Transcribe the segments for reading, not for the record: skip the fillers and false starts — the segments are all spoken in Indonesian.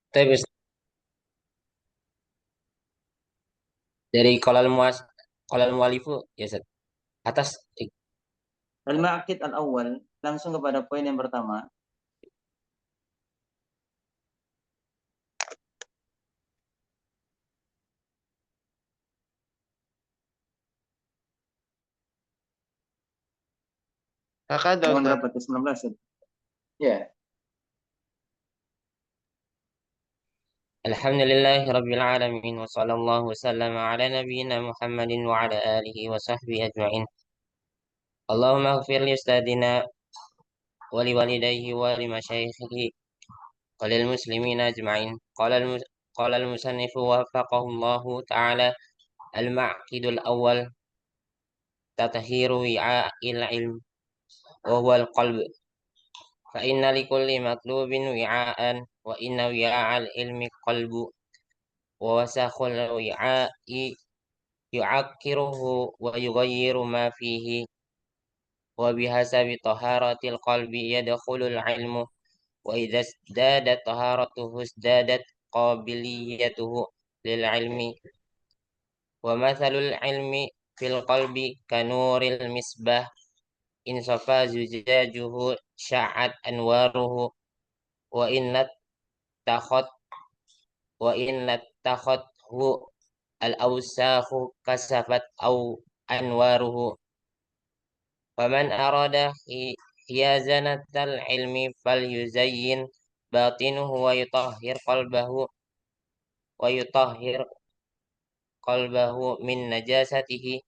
Tapi dari kolal mualifu ya Ustaz. Atas Al-Ma'aqid al-awwal, langsung kepada poin yang pertama. Kakak ada Halaman Ustaz. berapa tuh? 19 ya? Ya. Alhamdulillahirabbil alamin wa sallallahu wasallam ala nabiyyina Muhammadin wa ala alihi wa sahbihi ajma'in. Allahumma ighfir li ustadina wa li walidayhi wa li masyaikhihi wa lil muslimina ajma'in. Qala al-musannif waffaqahu Allah ta'ala al-ma'qidul awwal tathiru wi'a'il ilm wa huwa al-qalb. Fa inna likulli matlubin wi'a'an wa inna wi'a'al ilmi qalbu wa wasakhul wi'a'i yu'akkiruhu wa yughayyiru ma fihi wa bihasabi taharatil qalbi yadkhulul ilmu wa idza izdadat taharatuhu izdadat qabiliyatuhu lil ilmi wa mathalul ilmi fil qalbi kanuril misbah in safa zujajuhu sya'at anwaruhu wa innat takhot wa innat takhothu al awsakhu kasafat au anwaruhu. Faman arada hiyazanatal ilmi falyuzayyin batinuhu wa yutahhir qalbahu min najasatihi.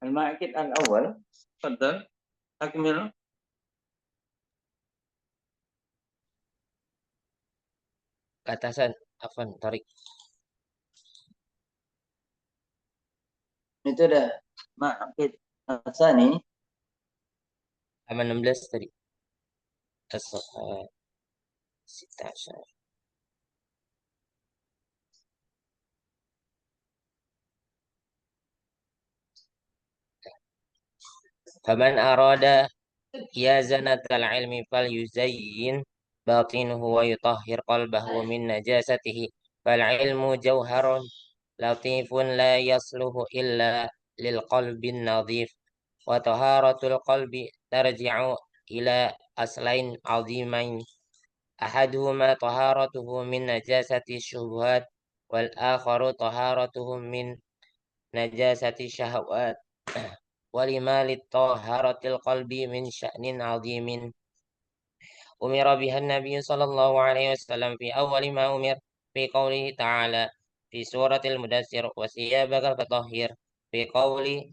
Al-Ma'aqid al-awwal. Tafadhal. Akmil. Katasan afan tarik Itu udah Ma'aqid al-Tsani. halaman 16 tadi. As-Safa 16. Faman arada hiyazanatal ilmi falyuzayyin batinuhu wa yutahhir qalbahu min najasatihi. Fal ilmu jauharun latifun la yasluhu illa lil qalbin nadhif. Wa taharatul qalbi tarji'u ila aslain azimain. Ahaduhuma taharatuhu min najasati syubhat wal akharu taharatuhu min najasati syahwat. Walima litaharatil qalbi min sya'nin azimin. Umira bihan Nabi sallallahu alaihi wasallam fi awwali ma umir fi qawlihi ta'ala fi suratil mudassir wa siyabaka fatahhir fi qawli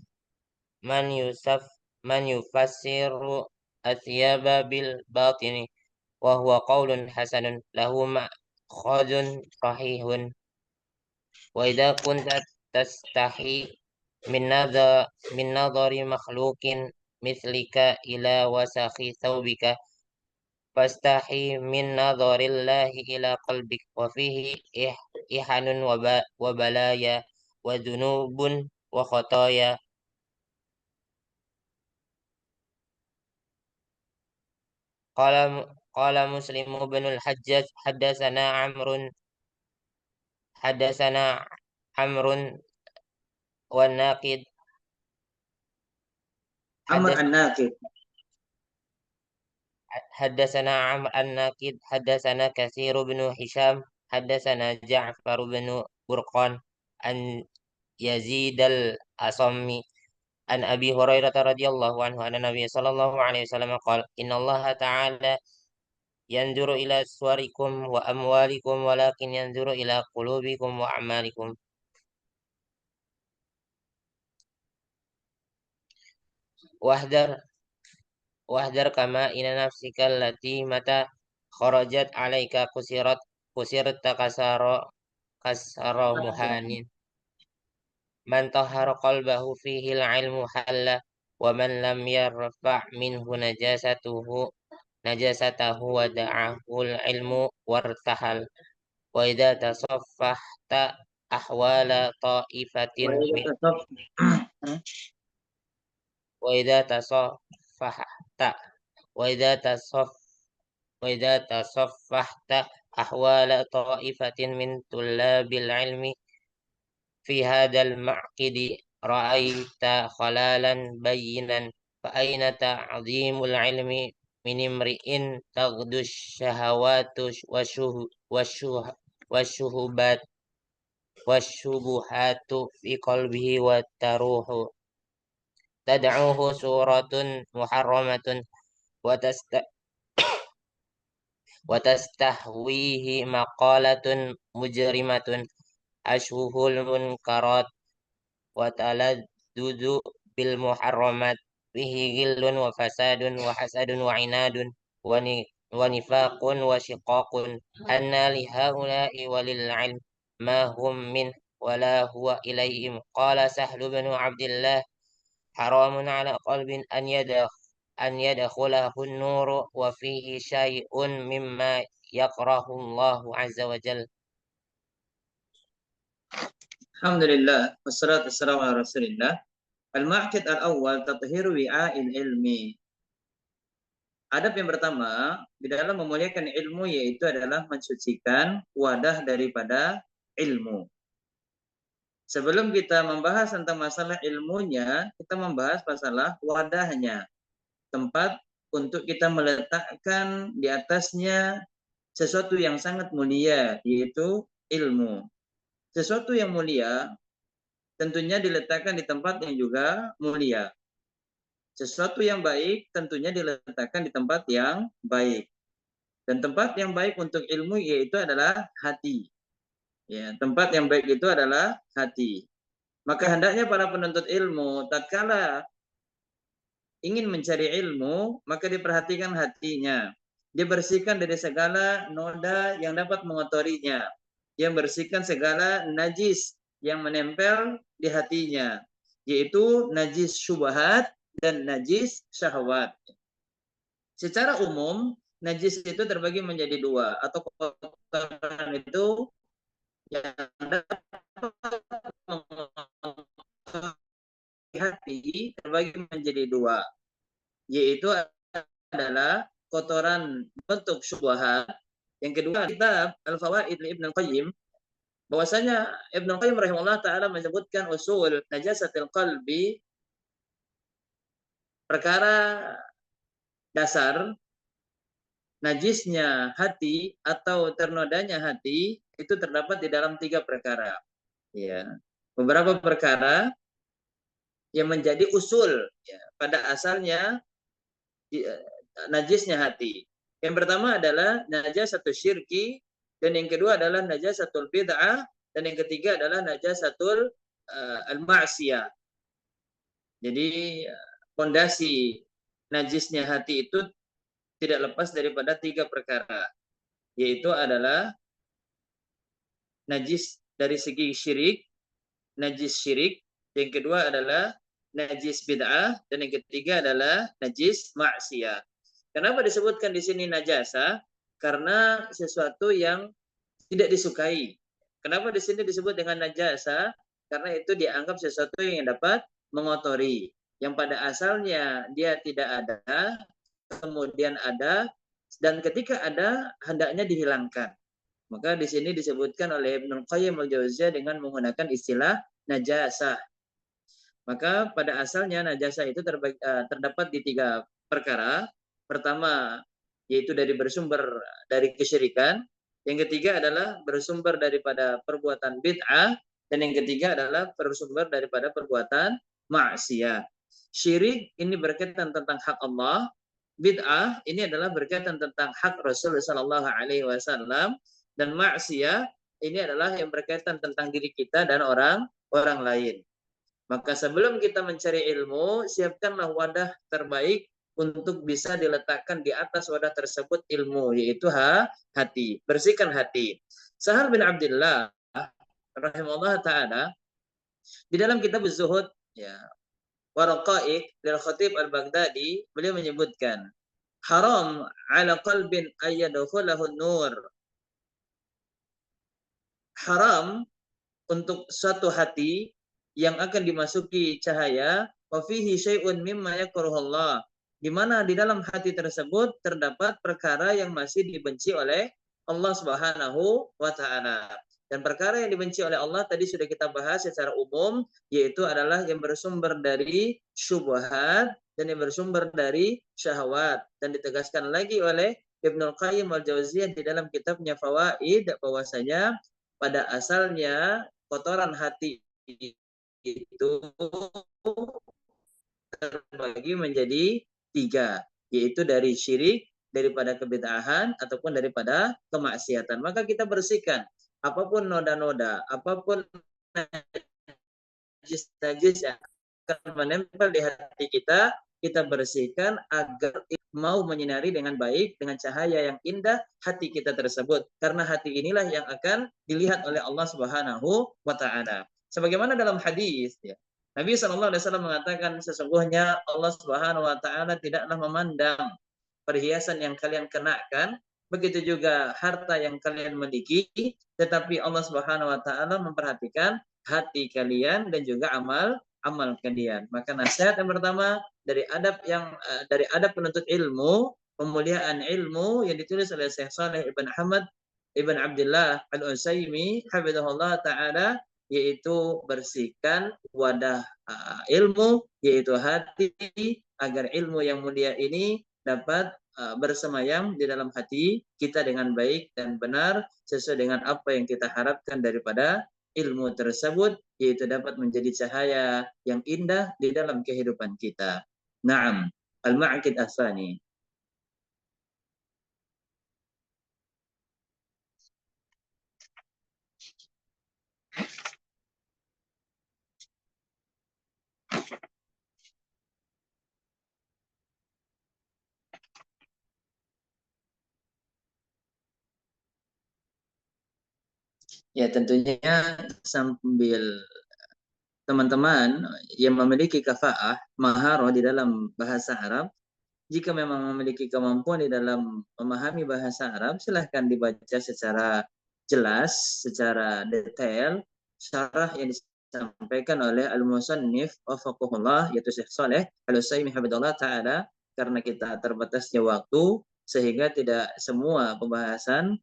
man yusaf man yufassiru athiyaba bil batini wa huwa qawlun hasanun lahu ma'khadun sahihun wa idza kunta tastahi min nadhari makhluqin mithlika ila wasakhi thawbika fastahi min nadharillahi ila qalbik wa fihi ihanun wa balaya wa dzunubun wa khataya. Qala qala Muslim bin al-Hajjaj haddatsana Amrun wan Naqid Amr haddas an-Naqid. haddatsana Amr an-Naqid haddatsana Katsir bin Hisham haddatsana Ja'far bin Burqan an Yazid al-Asammi an Abi Hurairah radhiyallahu anhu anna Nabiy sallallahu alaihi wasallam qala innallaha ta'ala yanzuru ila suwarikum wa amwalikum walakin yanzuru ila qulubikum wa a'malikum. Wahdar wahdar kama ina nafsika allati mata kharajat alaika kusirta kasara muhanin man tahara qalbahu fihi al-ilmu halla ومن لم يرفع منه نجاسته ودعه العلم وارتحل وإذا تصفحت أحوال طائفة من وإذا تصف وإذا تصفحت وإذا تصف وإذا تصفحت أحوال طائفة من طلاب العلم في هذا المعقد رأيت خلالا بينا فأين تعظيم العلم من امرئ تغدو الشهوات والشهبات والشبهات في قلبه وتروح تدعوه سورة محرمة وتست وتستهويه مقالة مجرمة أشوه المنكرات وتلذذ بالمحرمات به غل وفساد وحسد وعناد ونفاق وشقاق أن لهؤلاء وللعلم ما هم منه ولا هو إليهم قال سهل بن عبد الله حرام على قلب أن يدخله النور وفيه شيء مما يكره الله عز وجل. Alhamdulillah wassalatu wassalamu ala Rasulillah. Al-ma'qid al-awwal tathhiru wi'a'il ilmi. Adab yang pertama di dalam memuliakan ilmu yaitu adalah mensucikan wadah daripada ilmu. Sebelum kita membahas tentang masalah ilmunya, kita membahas masalah wadahnya, tempat untuk kita meletakkan di atasnya sesuatu yang sangat mulia, yaitu ilmu. Sesuatu yang mulia tentunya diletakkan di tempat yang juga mulia. Sesuatu yang baik tentunya diletakkan di tempat yang baik. Dan tempat yang baik untuk ilmu yaitu adalah hati. Ya, tempat yang baik itu adalah hati. Maka hendaknya para penuntut ilmu tatkala ingin mencari ilmu, maka diperhatikan hatinya. Dibersihkan dari segala noda yang dapat mengotorinya. Yang bersihkan segala najis yang menempel di hatinya, yaitu najis syubhat dan najis syahwat. Secara umum, najis itu terbagi menjadi dua, atau kotoran itu yang dapat hati terbagi menjadi dua, yaitu adalah kotoran bentuk syubhat. Yang kedua, kitab Al-Fawaid Ibnu Qayyim, bahwasanya Ibnu Qayyim rahimahullah taala menyebutkan usul najasatil qalbi, perkara dasar najisnya hati atau ternodanya hati itu terdapat di dalam 3 perkara. Ya, beberapa perkara yang menjadi usul ya, pada asalnya najisnya hati. Yang pertama adalah najasatul syirki, dan yang kedua adalah najasatul bid'ah, dan yang ketiga adalah najasatul al-ma'siyah. Jadi fondasi najisnya hati itu tidak lepas daripada 3 perkara, yaitu adalah najis dari segi syirik, najis syirik, yang kedua adalah najis bid'ah, dan yang ketiga adalah najis maksiyah. Kenapa disebutkan di sini najasa? Karena sesuatu yang tidak disukai. Kenapa di sini disebut dengan najasa? Karena itu dianggap sesuatu yang dapat mengotori, yang pada asalnya dia tidak ada, kemudian ada, dan ketika ada hendaknya dihilangkan. Maka di sini disebutkan oleh Ibnu Qayyim al-Jauziyah dengan menggunakan istilah najasa. Maka pada asalnya najasa itu terdapat di 3 perkara. Pertama, yaitu bersumber dari kesyirikan. Yang ketiga adalah bersumber daripada perbuatan bid'ah. Dan yang ketiga adalah bersumber daripada perbuatan maksiat. Syirik ini berkaitan tentang hak Allah. Bid'ah ini adalah berkaitan tentang hak Rasulullah SAW. Dan maksiat ini adalah yang berkaitan tentang diri kita dan orang lain. Maka sebelum kita mencari ilmu, siapkanlah wadah terbaik untuk bisa diletakkan di atas wadah tersebut ilmu, yaitu hati. Bersihkan hati. Sahal bin Abdullah rahimahullah ta'ala di dalam kitab Zuhud ya, wa raqa'iq lil Khatib Al-Baghdadi, beliau menyebutkan haram ala qalbin ayyadkhulahu nur. Haram untuk suatu hati yang akan dimasuki cahaya, wa fihi syai'un mimma yakrahuallah, di mana di dalam hati tersebut terdapat perkara yang masih dibenci oleh Allah Subhanahu wa taala. Dan perkara yang dibenci oleh Allah tadi sudah kita bahas secara umum, yaitu adalah yang bersumber dari syubhat dan yang bersumber dari syahwat. Dan ditegaskan lagi oleh Ibnu Qayyim Al-Jauziyah di dalam kitabnya Fawaid, bahwasanya pada asalnya kotoran hati itu terbagi menjadi tiga, yaitu dari syirik, daripada kebid'ahan, ataupun daripada kemaksiatan. Maka kita bersihkan apapun noda-noda, apapun najis-najis yang akan menempel di hati kita, kita bersihkan agar mau menyinari dengan baik, dengan cahaya yang indah hati kita tersebut. Karena hati inilah yang akan dilihat oleh Allah Subhanahu wa taala. Sebagaimana dalam hadis, ya, Nabi SAW mengatakan, sesungguhnya Allah Subhanahu wa taala tidaklah memandang perhiasan yang kalian kenakan, begitu juga harta yang kalian miliki, tetapi Allah Subhanahu wa taala memperhatikan hati kalian dan juga amal kalian. Maka nasihat yang pertama dari adab penuntut ilmu, pemuliaan ilmu yang ditulis oleh Syekh Saleh Ibn Hamad Ibn Abdullah Al-Utsaimin hafizahullah taala, yaitu bersihkan wadah ilmu, yaitu hati, agar ilmu yang mulia ini dapat bersemayam di dalam hati kita dengan baik dan benar sesuai dengan apa yang kita harapkan daripada ilmu tersebut, yaitu dapat menjadi cahaya yang indah di dalam kehidupan kita. Naam, al-ma'qid asani. Ya, tentunya sambil teman-teman yang memiliki kafaah, maharah di dalam bahasa Arab, jika memang memiliki kemampuan di dalam memahami bahasa Arab, silahkan dibaca secara jelas, secara detail, syarah yang disampaikan oleh Al-Musannif wafaqahullah, yaitu Syekh Saleh Al-Utsaimin hafizahullah taala, karena kita terbatasnya waktu sehingga tidak semua pembahasan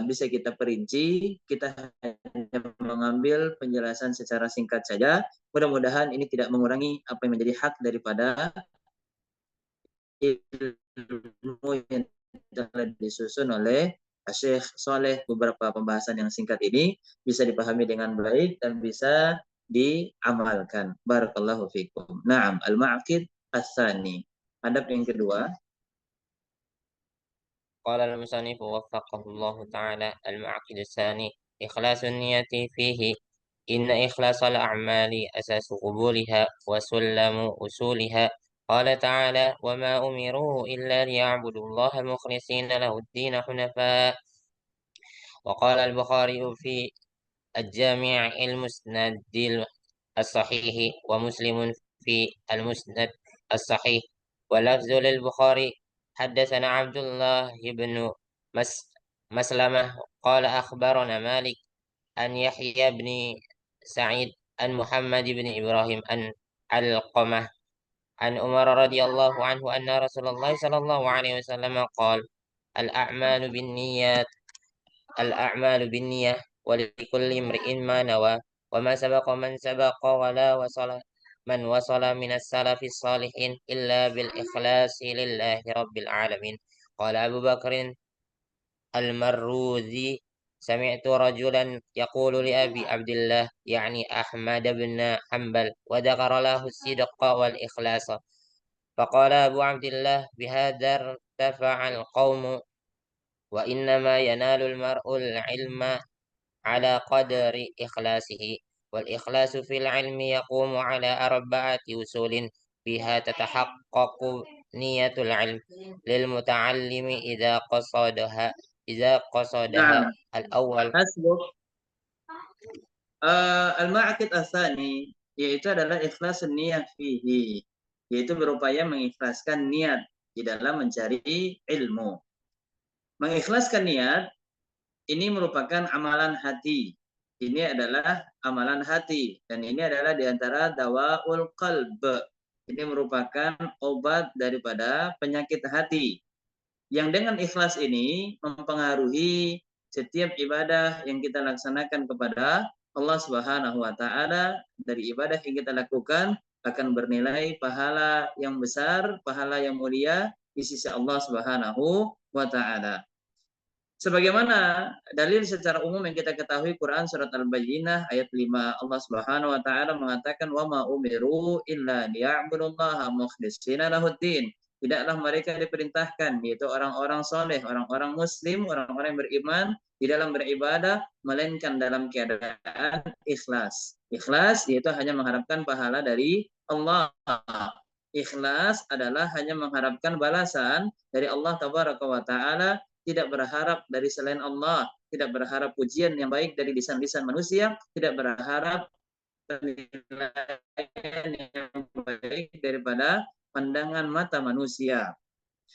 bisa kita perinci, kita hanya mengambil penjelasan secara singkat saja. Mudah-mudahan ini tidak mengurangi apa yang menjadi hak daripada ilmu yang telah disusun oleh Syekh Saleh. Beberapa pembahasan yang singkat ini bisa dipahami dengan baik dan bisa diamalkan. Barakallahu fikum. Naam, al-ma'qid as-sani. Adab yang kedua. قال المصنف وفقه الله تعالى: المعقد الثاني إخلاص النية فيه. إن إخلاص الأعمال أساس قبولها وسلم أصولها. قال تعالى: وما أمروا إلا ليعبدوا الله مخلصين له الدين حنفاء. وقال البخاري في الجامع المسند الصحيح، ومسلم في المسند الصحيح، ولفظ للبخاري: حدثنا عبد الله بن مس مسلمة قال أخبرنا مالك عن يحيى بن سعيد عن محمد بن إبراهيم عن علقمة عن عمر رضي الله عنه أن رسول الله صلى الله عليه وسلم قال: الأعمال بالنيات، الأعمال بالنية، ولكل امرئ ما نوى. وما سبق من سبق ولا وصل من وصل من السلف الصالحين إلا بالإخلاص لله رب العالمين. قال أبو بكر المروذي: سمعت رجلا يقول لأبي عبد الله، يعني أحمد بن حنبل، وذكر له الصدق والإخلاص، فقال أبو عبد الله: بهذا ارتفع القوم، وإنما ينال المرء العلم على قدر إخلاصه. والإخلاص في العلم يقوم على أربعة أصول بها تتحقق نية العلم للمتعلم إذا قصدها Naam, الأول. hasbuk. Al-ma'qid as-sani. yaitu adalah ikhlas niat fihi, yaitu berupaya mengikhlaskan niat di dalam mencari ilmu. Mengikhlaskan niat ini merupakan amalan hati. Ini adalah amalan hati dan ini adalah diantara dawaul qalb. Ini merupakan obat daripada penyakit hati. Yang dengan ikhlas ini mempengaruhi setiap ibadah yang kita laksanakan kepada Allah Subhanahu wa taala. Dari ibadah yang kita lakukan akan bernilai pahala yang besar, pahala yang mulia di sisi Allah Subhanahu wa taala. Sebagaimana dalil secara umum yang kita ketahui Quran surat Al-Bayyinah ayat 5, Allah Subhanahu wa taala mengatakan wa ma umiru illa liya'budullaha mukhlishina lahuddin. Tidaklah mereka diperintahkan, yaitu orang-orang soleh, orang-orang muslim, orang-orang yang beriman di dalam beribadah melainkan dalam keadaan ikhlas. Ikhlas yaitu hanya mengharapkan pahala dari Allah. Ikhlas adalah hanya mengharapkan balasan dari Allah Tabaraka wa taala, tidak berharap dari selain Allah, tidak berharap pujian yang baik dari lisan-lisan manusia, tidak berharap penilaian yang baik daripada pandangan mata manusia.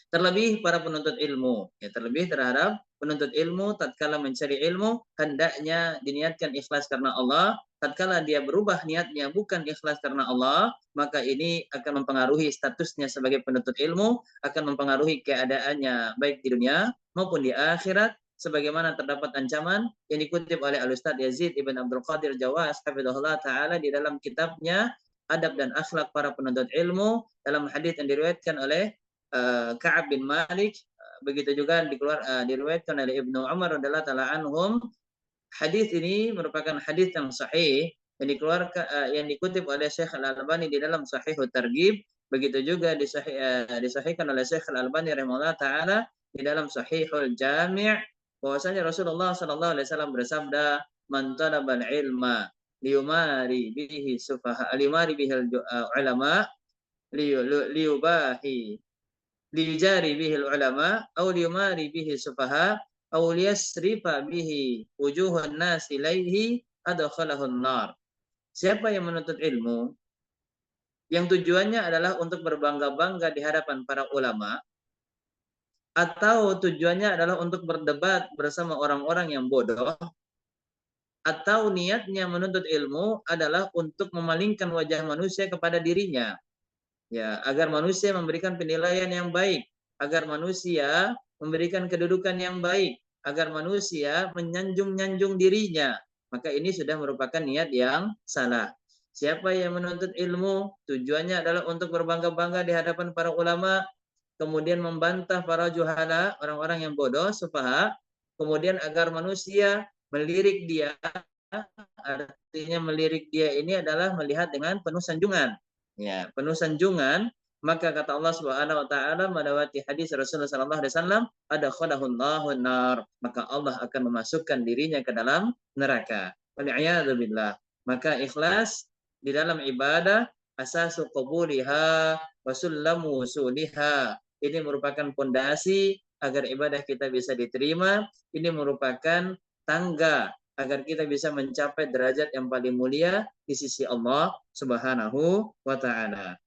Terlebih para penuntut ilmu, ya terlebih terhadap penuntut ilmu tatkala mencari ilmu hendaknya diniatkan ikhlas karena Allah. Tatkala dia berubah niatnya bukan ikhlas karena Allah, maka ini akan mempengaruhi statusnya sebagai penuntut ilmu, akan mempengaruhi keadaannya baik di dunia maupun di akhirat, sebagaimana terdapat ancaman yang dikutip oleh Al-Ustaz Yazid Ibn Abdul Qadir Jawas hafizahullah taala di dalam kitabnya Adab dan Akhlak Para Penuntut Ilmu, dalam hadis yang diriwayatkan oleh Ka'ab bin Malik, begitu juga diriwayatkan oleh Ibnu Umar radhiyallahu taala anhum. Hadis ini merupakan hadis yang sahih yang dikeluarkan yang dikutip oleh Syekh Al-Albani di dalam Sahihut Targhib, begitu juga disahihkan oleh Syekh Al-Albani rahimahullah taala di dalam Sahihul Jami', bahwasanya Rasulullah sallallahu alaihi wasallam bersabda, "Man talabal ilma liyumari bihi sufaha liyumari bihil ulama liyubahi liyujari bihil ulama aw liyumari bihi sufaha aw liyasrifa bihi wujuhun nas ilaihi adkhalahun nar." Siapa yang menuntut ilmu yang tujuannya adalah untuk berbangga-bangga di hadapan para ulama, atau tujuannya adalah untuk berdebat bersama orang-orang yang bodoh, atau niatnya menuntut ilmu adalah untuk memalingkan wajah manusia kepada dirinya, ya, agar manusia memberikan penilaian yang baik, agar manusia memberikan kedudukan yang baik, agar manusia menyanjung-nyanjung dirinya, maka ini sudah merupakan niat yang salah. Siapa yang menuntut ilmu tujuannya adalah untuk berbangga-bangga di hadapan para ulama, kemudian membantah para juhala, orang-orang yang bodoh, sufaha, kemudian agar manusia melirik dia, artinya melirik dia ini adalah melihat dengan penuh sanjungan. Ya, penuh sanjungan, maka kata Allah Subhanahu wa taala melewati hadis Rasulullah sallallahu alaihi wasallam, adkhalahullahu nar, maka Allah akan memasukkan dirinya ke dalam neraka. Wal'iyadu billah. Maka ikhlas di dalam ibadah asasu qabuliha wa sullamu wusuliha. Ini merupakan pondasi agar ibadah kita bisa diterima, ini merupakan tangga agar kita bisa mencapai derajat yang paling mulia di sisi Allah Subhanahu wa taala.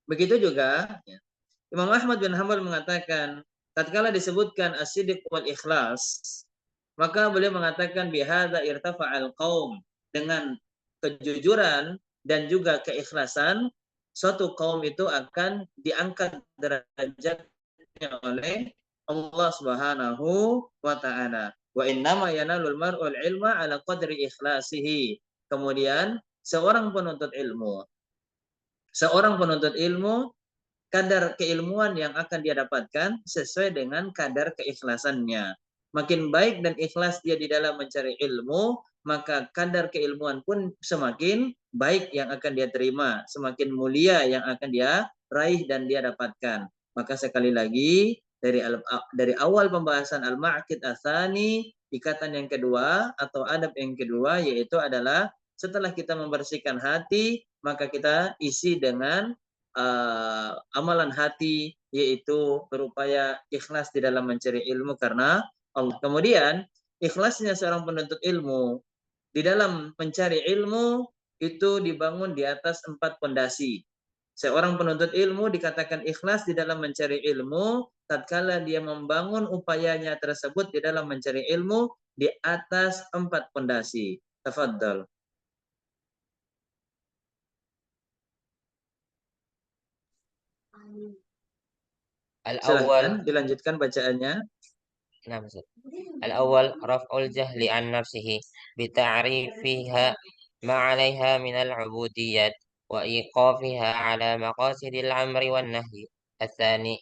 Begitu juga ya, Imam Ahmad bin Hanbal mengatakan tatkala disebutkan as-sidq wal ikhlas, maka beliau mengatakan bihadza irtafa'al qaum, dengan kejujuran dan juga keikhlasan suatu kaum itu akan diangkat derajatnya oleh Allah Subhanahu wa taala. Wa innama yanalul mar'ul ilma ala qadri ikhlasihi. Kemudian seorang penuntut ilmu kadar keilmuan yang akan dia dapatkan sesuai dengan kadar keikhlasannya. Makin baik dan ikhlas dia di dalam mencari ilmu, maka kadar keilmuan pun semakin baik yang akan dia terima, semakin mulia yang akan dia raih dan dia dapatkan. Maka sekali lagi dari awal pembahasan al-ma'qid ats-tsani, ikatan yang kedua atau adab yang kedua yaitu adalah setelah kita membersihkan hati, maka kita isi dengan amalan hati, yaitu berupaya ikhlas di dalam mencari ilmu karena Allah. Kemudian ikhlasnya seorang penuntut ilmu di dalam mencari ilmu itu dibangun di atas 4 pondasi. Seorang penuntut ilmu dikatakan ikhlas di dalam mencari ilmu tatkala dia membangun upayanya tersebut di dalam mencari ilmu di atas 4 pondasi. Tafadhal. الأول Silahkan dilanjutkan bacaannya. نعم أستاذ. الأول رفع الجهل عن نفسه بتعريفها ما عليها من العبوديات وإيقافها على مقاصد الأمر والنهي. الثاني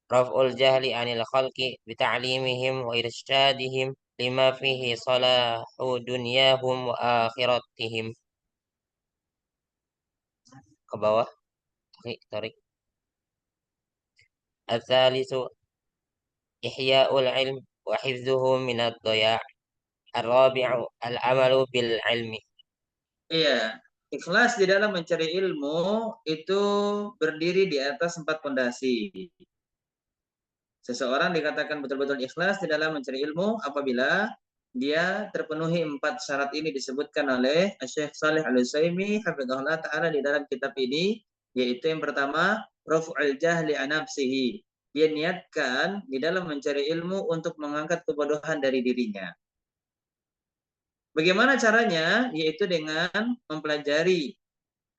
رفع الجهل عن الخلق بتعليمهم وإرشادهم لما فيه صلاح دنياهم وآخرتهم. ke bawah tarik. الثالث إحياء العلم وحفظه من الضياع. الرابع العمل بالعلم. Iya, ikhlas di dalam mencari ilmu itu berdiri di atas 4 pondasi. Seseorang dikatakan betul-betul ikhlas di dalam mencari ilmu apabila dia terpenuhi 4 syarat ini disebutkan oleh Syekh Saleh Al-Utsaimin hafizahullah taala di dalam kitab ini, yaitu yang pertama raf'ul jahli an nafsihi. Dia niatkan di dalam mencari ilmu untuk mengangkat kebodohan dari dirinya. Bagaimana caranya? Yaitu dengan mempelajari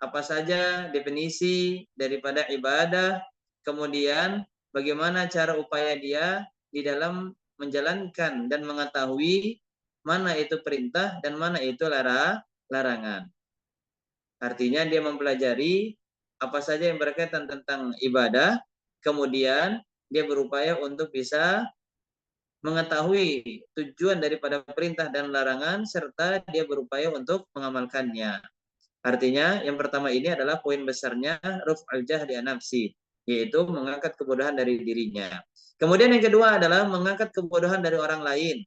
apa saja definisi daripada ibadah, kemudian bagaimana cara upaya dia di dalam menjalankan dan mengetahui mana itu perintah dan mana itu larangan. Artinya dia mempelajari apa saja yang berkaitan tentang ibadah, kemudian dia berupaya untuk bisa mengetahui tujuan daripada perintah dan larangan, serta dia berupaya untuk mengamalkannya. Artinya yang pertama ini adalah poin besarnya raf'al jahli an nafsi, yaitu mengangkat kebodohan dari dirinya. Kemudian yang kedua adalah mengangkat kebodohan dari orang lain.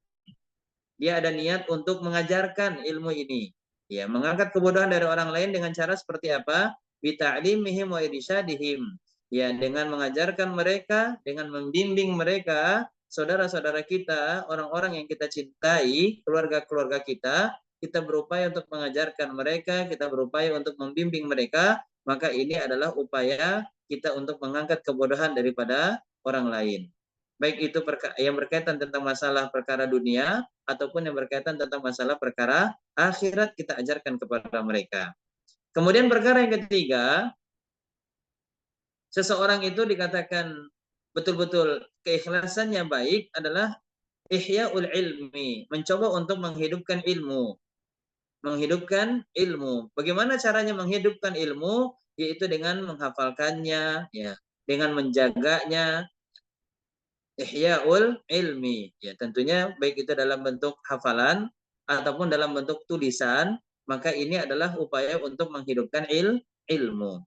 Dia ada niat untuk mengajarkan ilmu ini. Ya, mengangkat kebodohan dari orang lain dengan cara seperti apa? Bita'limihim wa irsyadihim. Ya, dengan mengajarkan mereka, dengan membimbing mereka, saudara-saudara kita, orang-orang yang kita cintai, keluarga-keluarga kita berupaya untuk mengajarkan mereka, kita berupaya untuk membimbing mereka, maka ini adalah upaya kita untuk mengangkat kebodohan daripada orang lain. Baik itu yang berkaitan tentang masalah perkara dunia ataupun yang berkaitan tentang masalah perkara akhirat, kita ajarkan kepada mereka. Kemudian perkara yang ketiga, seseorang itu dikatakan betul-betul keikhlasannya baik adalah ihya'ul ilmi, mencoba untuk menghidupkan ilmu. Menghidupkan ilmu. Bagaimana caranya menghidupkan ilmu? Yaitu dengan menghafalkannya, ya, dengan menjaganya, ihya'ul ilmi. Ya, tentunya baik itu dalam bentuk hafalan ataupun dalam bentuk tulisan, maka ini adalah upaya untuk menghidupkan ilmu.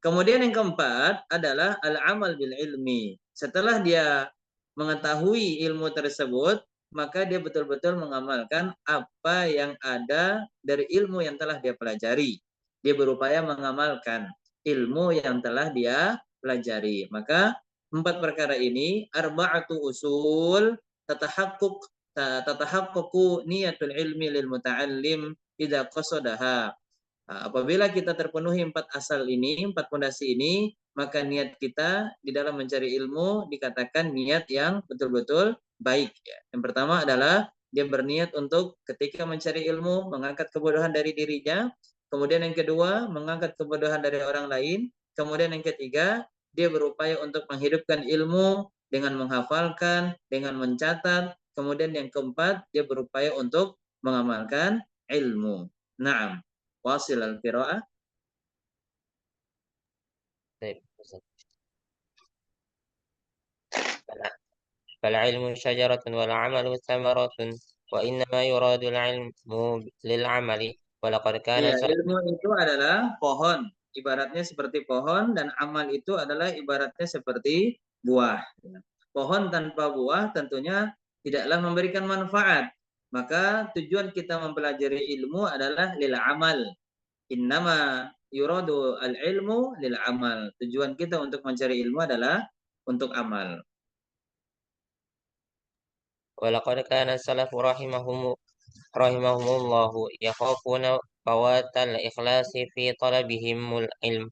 Kemudian yang keempat adalah al-amal bil ilmi. Setelah dia mengetahui ilmu tersebut, maka dia betul-betul mengamalkan apa yang ada dari ilmu yang telah dia pelajari. Dia berupaya mengamalkan ilmu yang telah dia pelajari. Maka 4 perkara ini arba'atu usul tatahaqqaqu niyatul ilmi lil muta'allim idza qasadaha. Apabila kita terpenuhi 4 asal ini, 4 pondasi ini, maka niat kita di dalam mencari ilmu dikatakan niat yang betul-betul baik. Ya. Yang pertama adalah dia berniat untuk ketika mencari ilmu mengangkat kebodohan dari dirinya. Kemudian yang kedua mengangkat kebodohan dari orang lain. Kemudian yang ketiga dia berupaya untuk menghidupkan ilmu dengan menghafalkan, dengan mencatat. Kemudian yang keempat dia berupaya untuk mengamalkan ilmu. Naam. واصل القراءة. طيب. فالعلم شجرة والعمل ثمرة وإنما يراد العلم للعمل ولقد كان Iya, سلف. ilmu itu adalah pohon. Ibaratnya seperti pohon dan amal itu adalah ibaratnya seperti buah. Pohon tanpa buah tentunya tidaklah memberikan manfaat. Maka tujuan kita mempelajari ilmu adalah lil amal. Innama yuradu al-ilmu lil amal. Tujuan kita untuk mencari ilmu adalah untuk amal. ولقد كان السلف رحمهم rahimahumullahu yakhafuna fawatal ikhlasi fi talabihimul ilm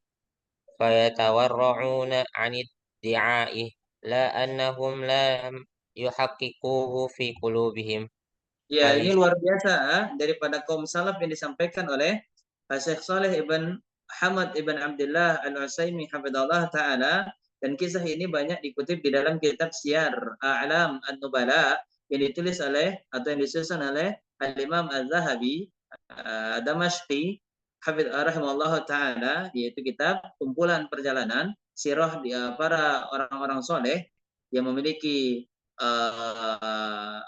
fayatawarra'una 'anid di'a'ih la annahum lam yuhaqqiquhu fi qulubihim. Ya, ini Hadis. luar biasa daripada kaum salaf yang disampaikan oleh Syekh Saleh ibn Hamad ibn Abdullah Al-Utsaimin hafizallahu taala, dan kisah ini banyak dikutip di dalam kitab Syiar A'lam An-Nubala yang ditulis oleh atau yang disusun oleh Al-Imam Az-Zahabi Damashqi rahimahullahu taala, yaitu kitab kumpulan perjalanan sirah para orang-orang soleh yang memiliki uh,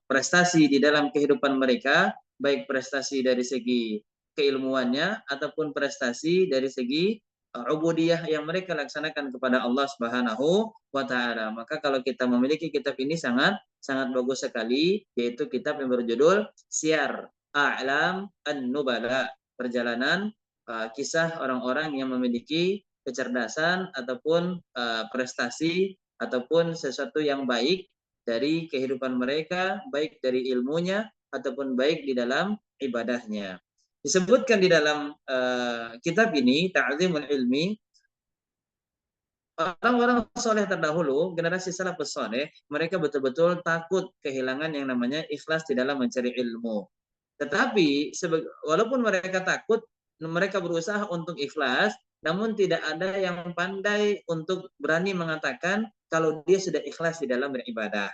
prestasi di dalam kehidupan mereka, baik prestasi dari segi keilmuannya ataupun prestasi dari segi ubudiyah yang mereka laksanakan kepada Allah Subhanahu wa taala. Maka kalau kita memiliki kitab ini sangat sangat bagus sekali, yaitu kitab yang berjudul Syiar A'lam An-Nubala, perjalanan kisah orang-orang yang memiliki kecerdasan ataupun prestasi ataupun sesuatu yang baik dari kehidupan mereka, baik dari ilmunya ataupun baik di dalam ibadahnya. Disebutkan di dalam kitab ini, Ta'zimul Ilmi, orang-orang soleh terdahulu, generasi salafus soleh, mereka betul-betul takut kehilangan yang namanya ikhlas di dalam mencari ilmu. Tetapi walaupun mereka takut, mereka berusaha untuk ikhlas, namun tidak ada yang pandai untuk berani mengatakan kalau dia sudah ikhlas di dalam beribadah.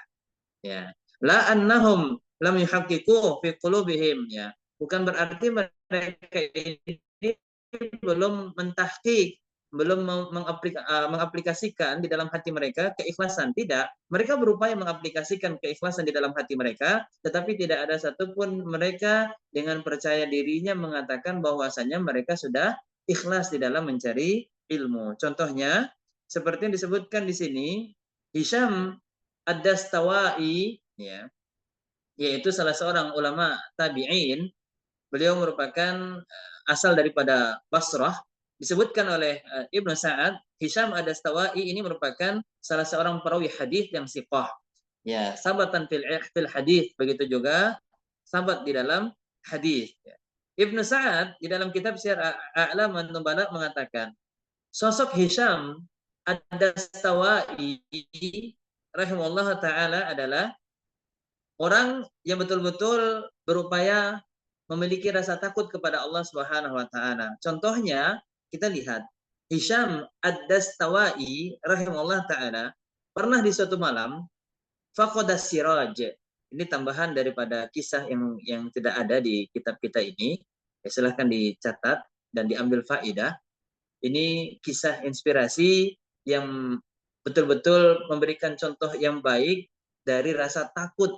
Ya, la annahum lam yuhaqqiqu fi qulubihim, ya. Bukan berarti mereka ini belum mentahqiq, belum mengaplikasikan di dalam hati mereka keikhlasan. Tidak, mereka berupaya mengaplikasikan keikhlasan di dalam hati mereka, tetapi tidak ada satupun mereka dengan percaya dirinya mengatakan bahwasanya mereka sudah ikhlas di dalam mencari ilmu. Contohnya, seperti yang disebutkan di sini, Hisham Ad-Dastawai, ya, yaitu salah seorang ulama tabi'in. Beliau merupakan asal daripada Basrah. Disebutkan oleh Ibnu Sa'ad, Hisham Ad-Dastawai ini merupakan salah seorang perawi hadis yang siqah. Ya, sabatan fil hadis, begitu juga sabat di dalam hadis. Ya. Ibnu Sa'ad di dalam kitab Syiar A'lam An-Nubala mengatakan, sosok Hisham Ad-Dastawai rahimahullah taala adalah orang yang betul-betul berupaya memiliki rasa takut kepada Allah Subhanahu wa taala. Contohnya, kita lihat Hisham Ad-Dastawai rahimahullah taala pernah di suatu malam faqadas siraj. Ini tambahan daripada kisah yang tidak ada di kitab kita ini. Ya, silahkan dicatat dan diambil faidah. Ini kisah inspirasi yang betul-betul memberikan contoh yang baik dari rasa takut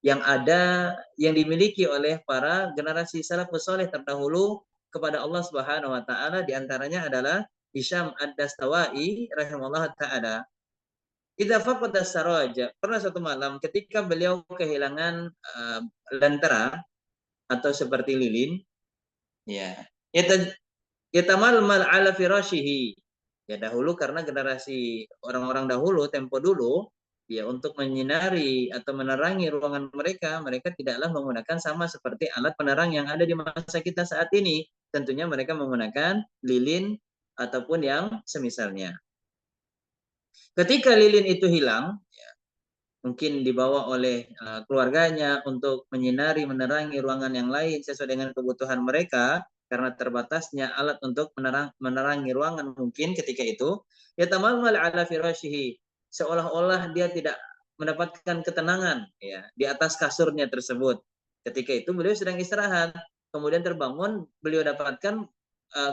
yang ada, yang dimiliki oleh para generasi salafus saleh terdahulu kepada Allah Subhanahu wa taala. Di antaranya adalah Hisham Ad-Dastawai rahimahullah taala. Idza faqada saraja, pernah suatu malam ketika beliau kehilangan lentera atau seperti lilin, ya. Yatamalmal ala firashihi. Ya, dahulu karena generasi orang-orang dahulu, tempo dulu, ya, untuk menyinari atau menerangi ruangan mereka, mereka tidaklah menggunakan sama seperti alat penerang yang ada di masa kita saat ini. Tentunya mereka menggunakan lilin ataupun yang semisalnya. Ketika lilin itu hilang, ya, mungkin dibawa oleh keluarganya untuk menyinari, menerangi ruangan yang lain sesuai dengan kebutuhan mereka, karena terbatasnya alat untuk menerangi ruangan mungkin ketika itu, ya tamalmal ala firashihi, seolah-olah dia tidak mendapatkan ketenangan, ya, di atas kasurnya tersebut. Ketika itu beliau sedang istirahat, kemudian terbangun, beliau dapatkan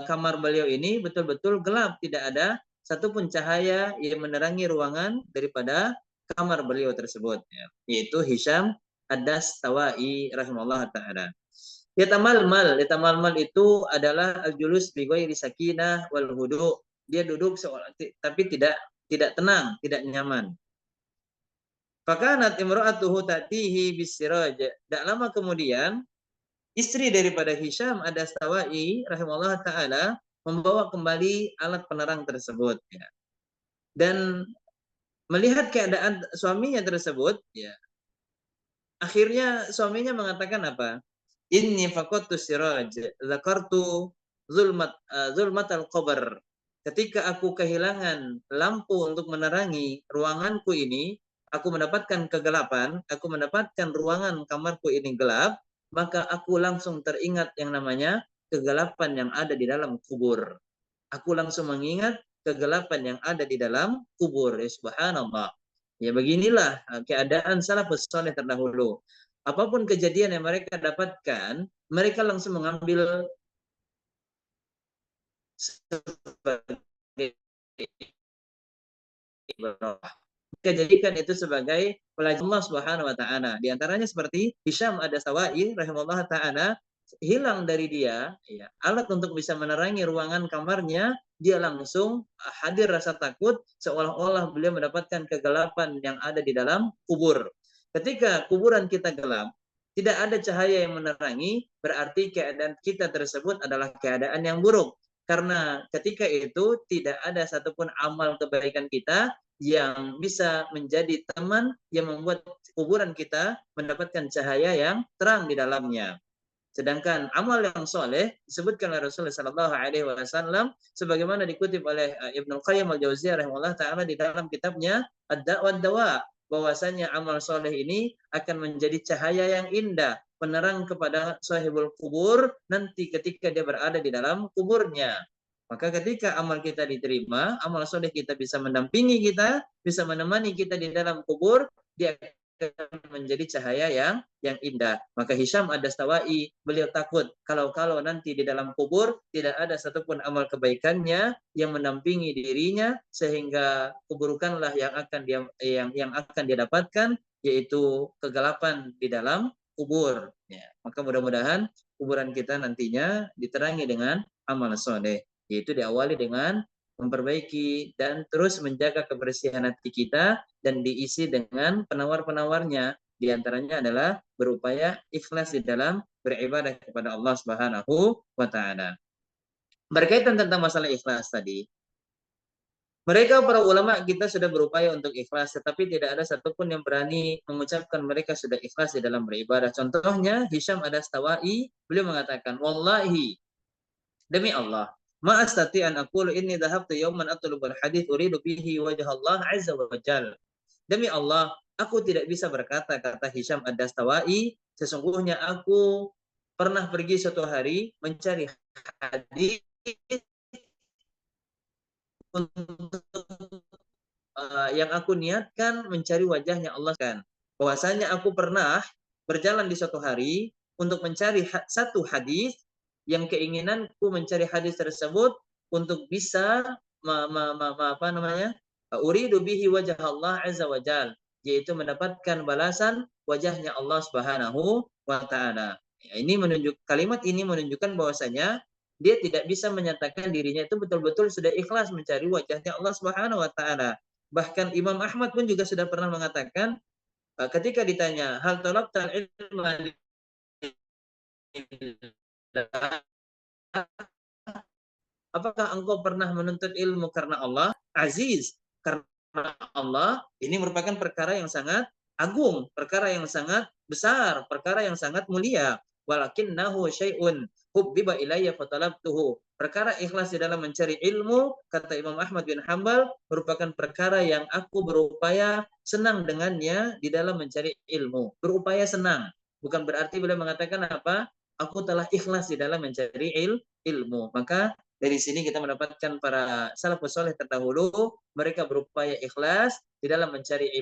kamar beliau ini betul-betul gelap, tidak ada satupun cahaya yang menerangi ruangan daripada kamar beliau tersebut, ya, yaitu Hisham Ad-Dastawai rahimahullah taala. Yatamalmal itu adalah al-julus bi ghairi sakinah wal hudu. Dia duduk tapi tidak tenang, tidak nyaman. Fakanat imra'atuhu tatihi bisiraj. Tak lama kemudian istri daripada Hisham Ad-Dastawai rahimahullah taala membawa kembali alat penerang tersebut, ya. Dan melihat keadaan suaminya tersebut, ya, Akhirnya suaminya mengatakan apa? Inni faqadtu siraj, zakartu zulmat al-qabr. Ketika aku kehilangan lampu untuk menerangi ruanganku ini, aku mendapatkan kegelapan, aku mendapatkan ruangan kamarku ini gelap, maka aku langsung teringat yang namanya kegelapan yang ada di dalam kubur. Aku langsung mengingat kegelapan yang ada di dalam kubur. Ya, subhanallah. Ya beginilah keadaan salafus saleh terdahulu. Apapun kejadian yang mereka dapatkan, mereka langsung mengambil sebagai ibrah. Mereka jadikan itu sebagai pelajaran Allah Subhanahu wa taala. Di antaranya seperti Hisham Ad-Dastawa'i rahimahullah taala, hilang dari dia ya, alat untuk bisa menerangi ruangan kamarnya, dia langsung hadir rasa takut seolah-olah beliau mendapatkan kegelapan yang ada di dalam kubur. Ketika kuburan kita gelap, tidak ada cahaya yang menerangi, berarti keadaan kita tersebut adalah keadaan yang buruk. Karena ketika itu tidak ada satupun amal kebaikan kita yang bisa menjadi teman yang membuat kuburan kita mendapatkan cahaya yang terang di dalamnya. Sedangkan amal yang soleh disebutkan oleh Rasulullah Sallallahu Alaihi Wasallam sebagaimana dikutip oleh Ibnu Qayyim al-Jauziyah rahimahullah taala di dalam kitabnya Ad-Da' Dawa, bahwasanya amal soleh ini akan menjadi cahaya yang indah, penerang kepada sahibul kubur nanti ketika dia berada di dalam kuburnya. Maka ketika amal kita diterima, amal soleh kita bisa mendampingi kita, bisa menemani kita di dalam kubur, dia menjadi cahaya yang indah. Maka Hisham Ad-Dastawa'i beliau takut kalau nanti di dalam kubur tidak ada satupun amal kebaikannya yang mendampingi dirinya sehingga keburukanlah yang akan dia dapatkan, yaitu kegelapan di dalam kubur. Ya, maka mudah-mudahan kuburan kita nantinya diterangi dengan amal soleh, yaitu diawali dengan memperbaiki dan terus menjaga kebersihan hati kita dan diisi dengan penawar-penawarnya. Di antaranya adalah berupaya ikhlas di dalam beribadah kepada Allah Subhanahu wa taala. Berkaitan tentang masalah ikhlas tadi, mereka para ulama kita sudah berupaya untuk ikhlas, tetapi tidak ada satupun yang berani mengucapkan mereka sudah ikhlas di dalam beribadah. Contohnya Hisham Ad-Dastawa'i, beliau mengatakan, "Wallahi, demi Allah, ma astati an aqulu inni dhahabtu yawman atlubul hadits uridu bihi wajh Allah azza wa jalla." Demi Allah, aku tidak bisa berkata, kata Hisham Ad-Dastawa'i, sesungguhnya aku pernah pergi suatu hari mencari hadis untuk yang aku niatkan mencari wajahnya Allah kan. Bahwasanya aku pernah berjalan di suatu hari untuk mencari satu hadis yang keinginanku mencari hadis tersebut untuk bisa apa namanya? Uridu bihi wajah Allah azza wa jal, yaitu mendapatkan balasan wajahnya Allah Subhanahu wa taala. Ya, kalimat ini menunjukkan bahwasanya dia tidak bisa menyatakan dirinya itu betul-betul sudah ikhlas mencari wajahnya Allah Subhanahu wa taala. Bahkan Imam Ahmad pun juga sudah pernah mengatakan ketika ditanya hal talabtal ilma apakah engkau pernah menuntut ilmu karena Allah? Aziz, karena Allah ini merupakan perkara yang sangat agung, perkara yang sangat besar, perkara yang sangat mulia. Walakinnahu syai'un hubbiba ilayya fatalabtuhu. Perkara ikhlas di dalam mencari ilmu, kata Imam Ahmad bin Hambal, merupakan perkara yang aku berupaya senang dengannya di dalam mencari ilmu. Berupaya senang. Bukan berarti beliau mengatakan apa? Aku telah ikhlas di dalam mencari ilmu. Maka dari sini kita mendapatkan para salafus saleh terdahulu, mereka berupaya ikhlas di dalam mencari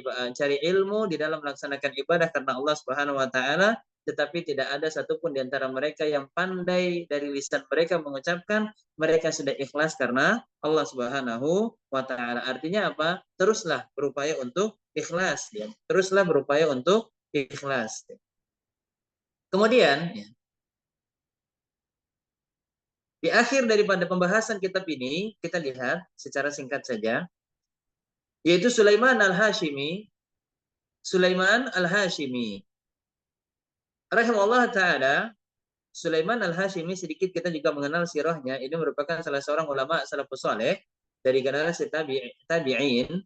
ilmu, di dalam melaksanakan ibadah karena Allah Subhanahu wa taala, tetapi tidak ada satupun di antara mereka yang pandai dari lisan mereka mengucapkan mereka sudah ikhlas karena Allah Subhanahu wa taala. Artinya apa? Teruslah berupaya untuk ikhlas ya. Teruslah berupaya untuk ikhlas. Kemudian di akhir daripada pembahasan kitab ini, kita lihat secara singkat saja, yaitu Sulaiman Al-Hashimi. Sulaiman Al-Hashimi. Rahimahullah ta'ala, Sulaiman Al-Hashimi sedikit kita juga mengenal sirahnya. Ini merupakan salah seorang ulama salafus saleh dari generasi tabi'in.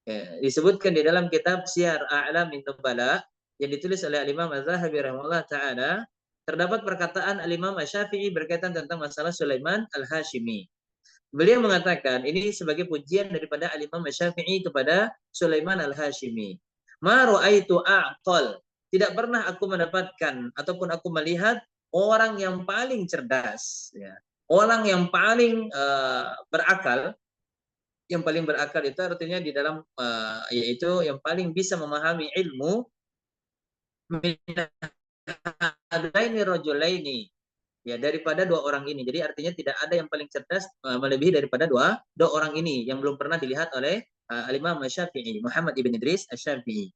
Ya, disebutkan di dalam kitab Syiar A'lamin Nubala, yang ditulis oleh Al-Imam Az-Zahabi rahimahullah taala, terdapat perkataan Al-Imam Asy-Syafi'i berkaitan tentang masalah Sulaiman Al-Hashimi. Beliau mengatakan ini sebagai pujian daripada Al-Imam Asy-Syafi'i kepada Sulaiman Al-Hashimi. Ma ra'aitu aqal. Tidak pernah aku mendapatkan ataupun aku melihat orang yang paling cerdas, ya. Orang yang paling berakal. Yang paling berakal itu artinya di dalam yaitu yang paling bisa memahami ilmu min hadaini rajulaini, ya, daripada dua orang ini. Jadi artinya tidak ada yang paling cerdas melebihi daripada dua orang ini yang belum pernah dilihat oleh Al-Imam Asy-Syafi'i, Muhammad ibn Idris Asy-Syafi'i.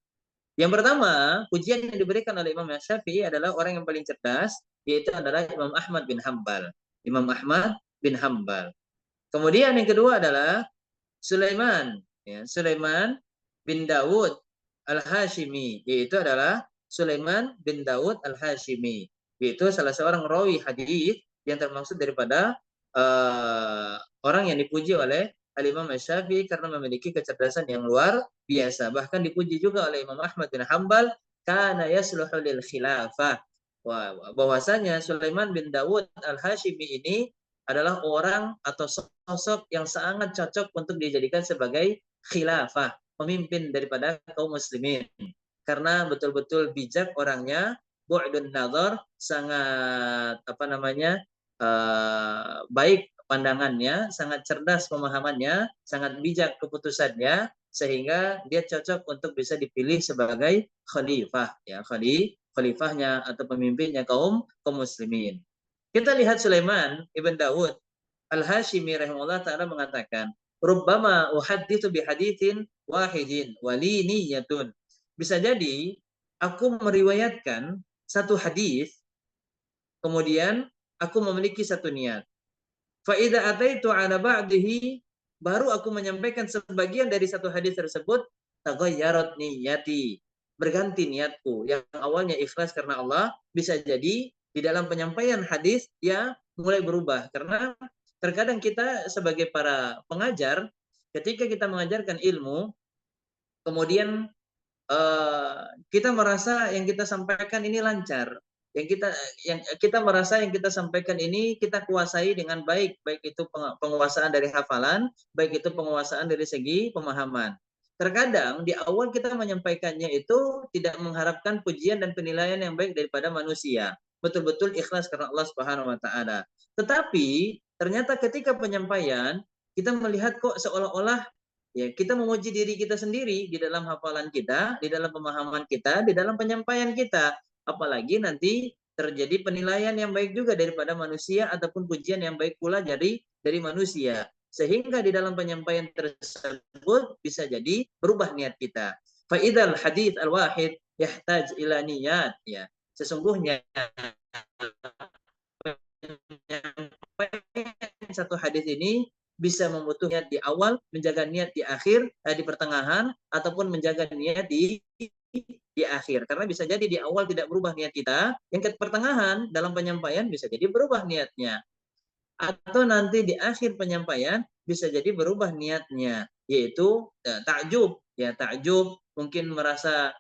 Yang pertama, pujian yang diberikan oleh Imam Asy-Syafi'i adalah orang yang paling cerdas, yaitu adalah Imam Ahmad bin Hambal. Imam Ahmad bin Hambal. Kemudian yang kedua adalah Sulaiman, ya, Sulaiman bin Dawud Al-Hashimi, yaitu adalah Sulaiman bin Dawud Al-Hashimi, yaitu salah seorang rawi hadis yang termaksud daripada orang yang dipuji oleh Al-Imam Asy-Syafi'i karena memiliki kecerdasan yang luar biasa. Bahkan dipuji juga oleh Imam Ahmad bin Hambal, kana yasluhu lil khilafah. Bahwasanya Sulaiman bin Dawud Al-Hashimi ini adalah orang atau sosok yang sangat cocok untuk dijadikan sebagai khilafah, pemimpin daripada kaum muslimin. Karena betul-betul bijak orangnya, bu'dun nazar, sangat baik pandangannya, sangat cerdas pemahamannya, sangat bijak keputusannya, sehingga dia cocok untuk bisa dipilih sebagai khalifah, ya, khalifahnya atau pemimpinnya kaum muslimin. Kita lihat Sulaiman ibn Dawud Al-Hashimi rahimahullah taala mengatakan, "Rubbama uhadditsu bihaditsin wahidin wali niyatun." Bisa jadi aku meriwayatkan satu hadis, kemudian aku memiliki satu niat. Fa idza ataitu ala ba'dihi, baru aku menyampaikan sebagian dari satu hadis tersebut, taghayyarat niyati. Berganti niatku. Yang awalnya ikhlas karena Allah, bisa jadi di dalam penyampaian hadis ya mulai berubah. Karena terkadang kita sebagai para pengajar, ketika kita mengajarkan ilmu, kemudian kita merasa yang kita sampaikan ini lancar, yang kita merasa yang kita sampaikan ini kita kuasai dengan baik, baik itu penguasaan dari hafalan, baik itu penguasaan dari segi pemahaman. Terkadang di awal kita menyampaikannya itu tidak mengharapkan pujian dan penilaian yang baik daripada manusia, betul-betul ikhlas karena Allah Subhanahu wa taala. Tetapi ternyata ketika penyampaian kita melihat kok seolah-olah ya kita memuji diri kita sendiri di dalam hafalan kita, di dalam pemahaman kita, di dalam penyampaian kita. Apalagi nanti terjadi penilaian yang baik juga daripada manusia ataupun pujian yang baik pula dari manusia. Sehingga di dalam penyampaian tersebut bisa jadi berubah niat kita. Faidal hadits al-wahid yahtaj ila niyat, ya. Sesungguhnya satu hadis ini bisa membutuhkan niat di awal, menjaga niat di akhir, di pertengahan, ataupun menjaga niat di akhir. Karena bisa jadi di awal tidak berubah niat kita, yang ke pertengahan dalam penyampaian bisa jadi berubah niatnya. Atau nanti di akhir penyampaian bisa jadi berubah niatnya, yaitu takjub, ya, takjub, mungkin merasa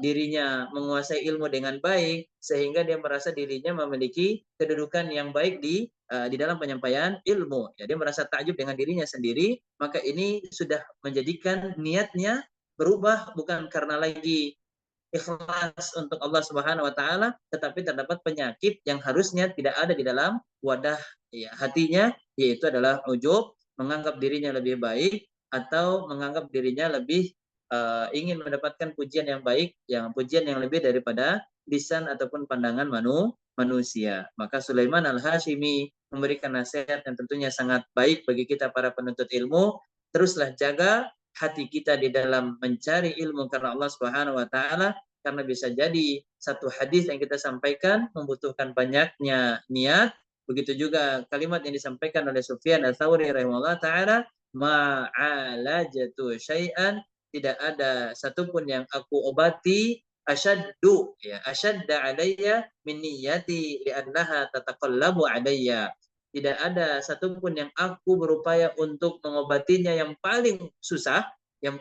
dirinya menguasai ilmu dengan baik sehingga dia merasa dirinya memiliki kedudukan yang baik di dalam penyampaian ilmu. Ya, dia merasa takjub dengan dirinya sendiri, maka ini sudah menjadikan niatnya berubah bukan karena lagi ikhlas untuk Allah Subhanahu wa taala, tetapi terdapat penyakit yang harusnya tidak ada di dalam wadah ya, hatinya, yaitu adalah ujub, menganggap dirinya lebih baik atau menganggap dirinya lebih ingin mendapatkan pujian yang baik, yang pujian yang lebih daripada lisan ataupun pandangan manusia. Maka Sulaiman Al-Hashimi memberikan nasihat yang tentunya sangat baik bagi kita para penuntut ilmu. Teruslah jaga hati kita di dalam mencari ilmu karena Allah Subhanahu wa taala, karena bisa jadi satu hadis yang kita sampaikan membutuhkan banyaknya niat. Begitu juga kalimat yang disampaikan oleh Sufyan Ats-Tsauri rahimahullah taala, ma'alajatu syai'an, tidak ada satupun yang aku obati asyaddu, ya, asyadda alayya min niyyati li'annaha tataqallabu alayya. Tidak ada satupun yang aku berupaya untuk mengobatinya yang paling susah, yang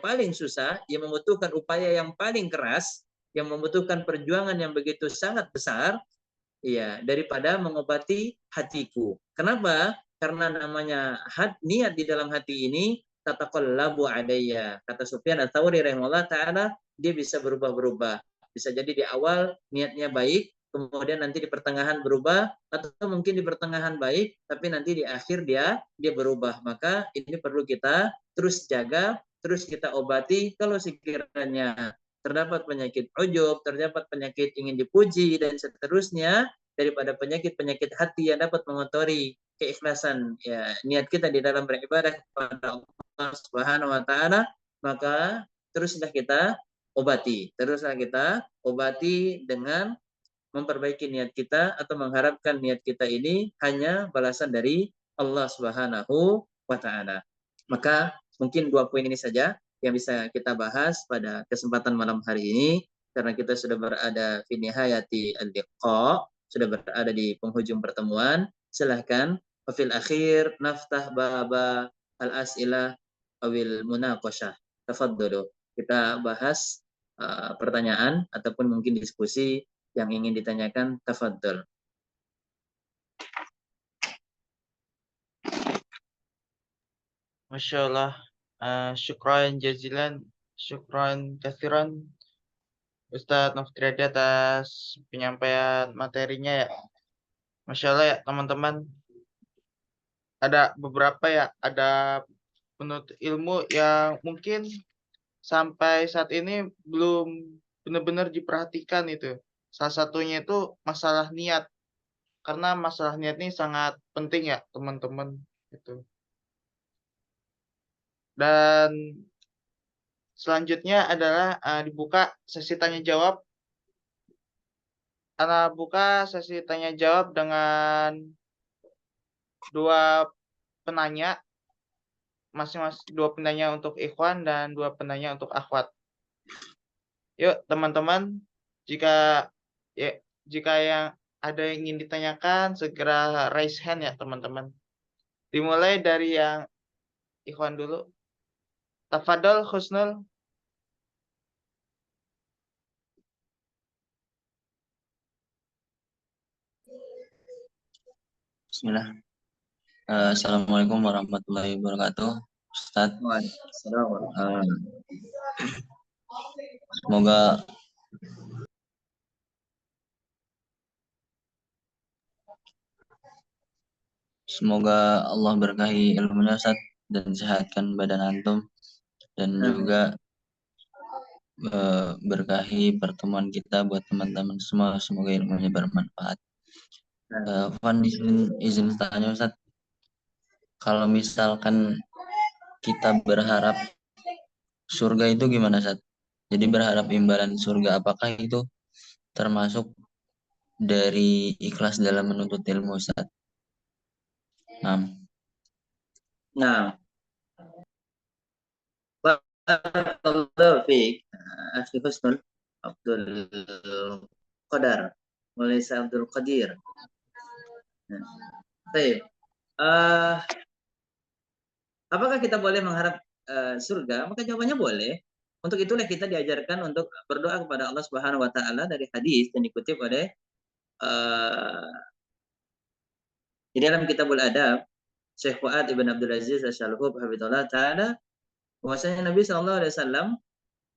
membutuhkan upaya yang paling keras, yang membutuhkan perjuangan yang begitu sangat besar, ya, daripada mengobati hatiku. Kenapa? Karena namanya niat di dalam hati ini tataqallabu alayya. Kata Sufyan Ats-Tsauri rahimahullah taala, dia bisa berubah-berubah. Bisa jadi di awal niatnya baik, kemudian nanti di pertengahan berubah, atau mungkin di pertengahan baik, tapi nanti di akhir dia berubah. Maka ini perlu kita terus jaga, terus kita obati. Kalau sekiranya terdapat penyakit ujub, terdapat penyakit ingin dipuji dan seterusnya, daripada penyakit-penyakit hati yang dapat mengotori keikhlasan ya niat kita di dalam beribadah kepada Allah Subhanahu wa taala, maka teruslah kita obati dengan memperbaiki niat kita atau mengharapkan niat kita ini hanya balasan dari Allah Subhanahu wa taala. Maka mungkin 2 poin ini saja yang bisa kita bahas pada kesempatan malam hari ini, karena kita sudah berada fi nihayati al-liqa, sudah berada di penghujung pertemuan. Silahkan wafil akhir naftah baba al-as'ilah awil munaqashah. Tafadhalu. Kita bahas pertanyaan ataupun mungkin diskusi yang ingin ditanyakan. Tafadhal. Masya Allah. Syukran jazilan, syukran kathiran Ustadz Noftriyadi atas penyampaian materinya ya. Masya Allah ya teman-teman. Ada beberapa ya, ada penuntut ilmu yang mungkin sampai saat ini belum benar-benar diperhatikan itu. Salah satunya itu masalah niat. Karena masalah niat ini sangat penting ya teman-teman. Gitu. Dan selanjutnya adalah dibuka sesi tanya jawab. Ana buka sesi tanya jawab dengan 2 penanya, masing-masing 2 penanya untuk ikhwan dan 2 penanya untuk akhwat. Yuk teman-teman, jika yang ada yang ingin ditanyakan segera raise hand ya teman-teman. Dimulai dari yang ikhwan dulu. Tafadhol Husnul. Bismillah. Assalamualaikum warahmatullahi wabarakatuh, Ustadz. Semoga Allah berkahi ilmunya, Ustadz, dan sehatkan badan antum, dan juga berkahi pertemuan kita buat teman-teman semua. Semoga ilmunya bermanfaat. Van izin tanya, Ustadz, kalau misalkan kita berharap surga itu gimana, Ustadz? Jadi berharap imbalan surga, apakah itu termasuk dari ikhlas dalam menuntut ilmu, Ustadz? Nah, barakallahu fiik, Akhi Husnul, Abdul Qadar, Malaysia Abdul Qadir. Baik. Apakah kita boleh mengharap surga? Maka jawabannya boleh. Untuk itulah kita diajarkan untuk berdoa kepada Allah Subhanahu wa taala dari hadis yang dikutip oleh di dalam Kitabul Adab, Syekh Fuad Ibn Abdul Aziz Asy-Syalhub hafizallahu taala, bahwasanya Nabi sallallahu alaihi wasallam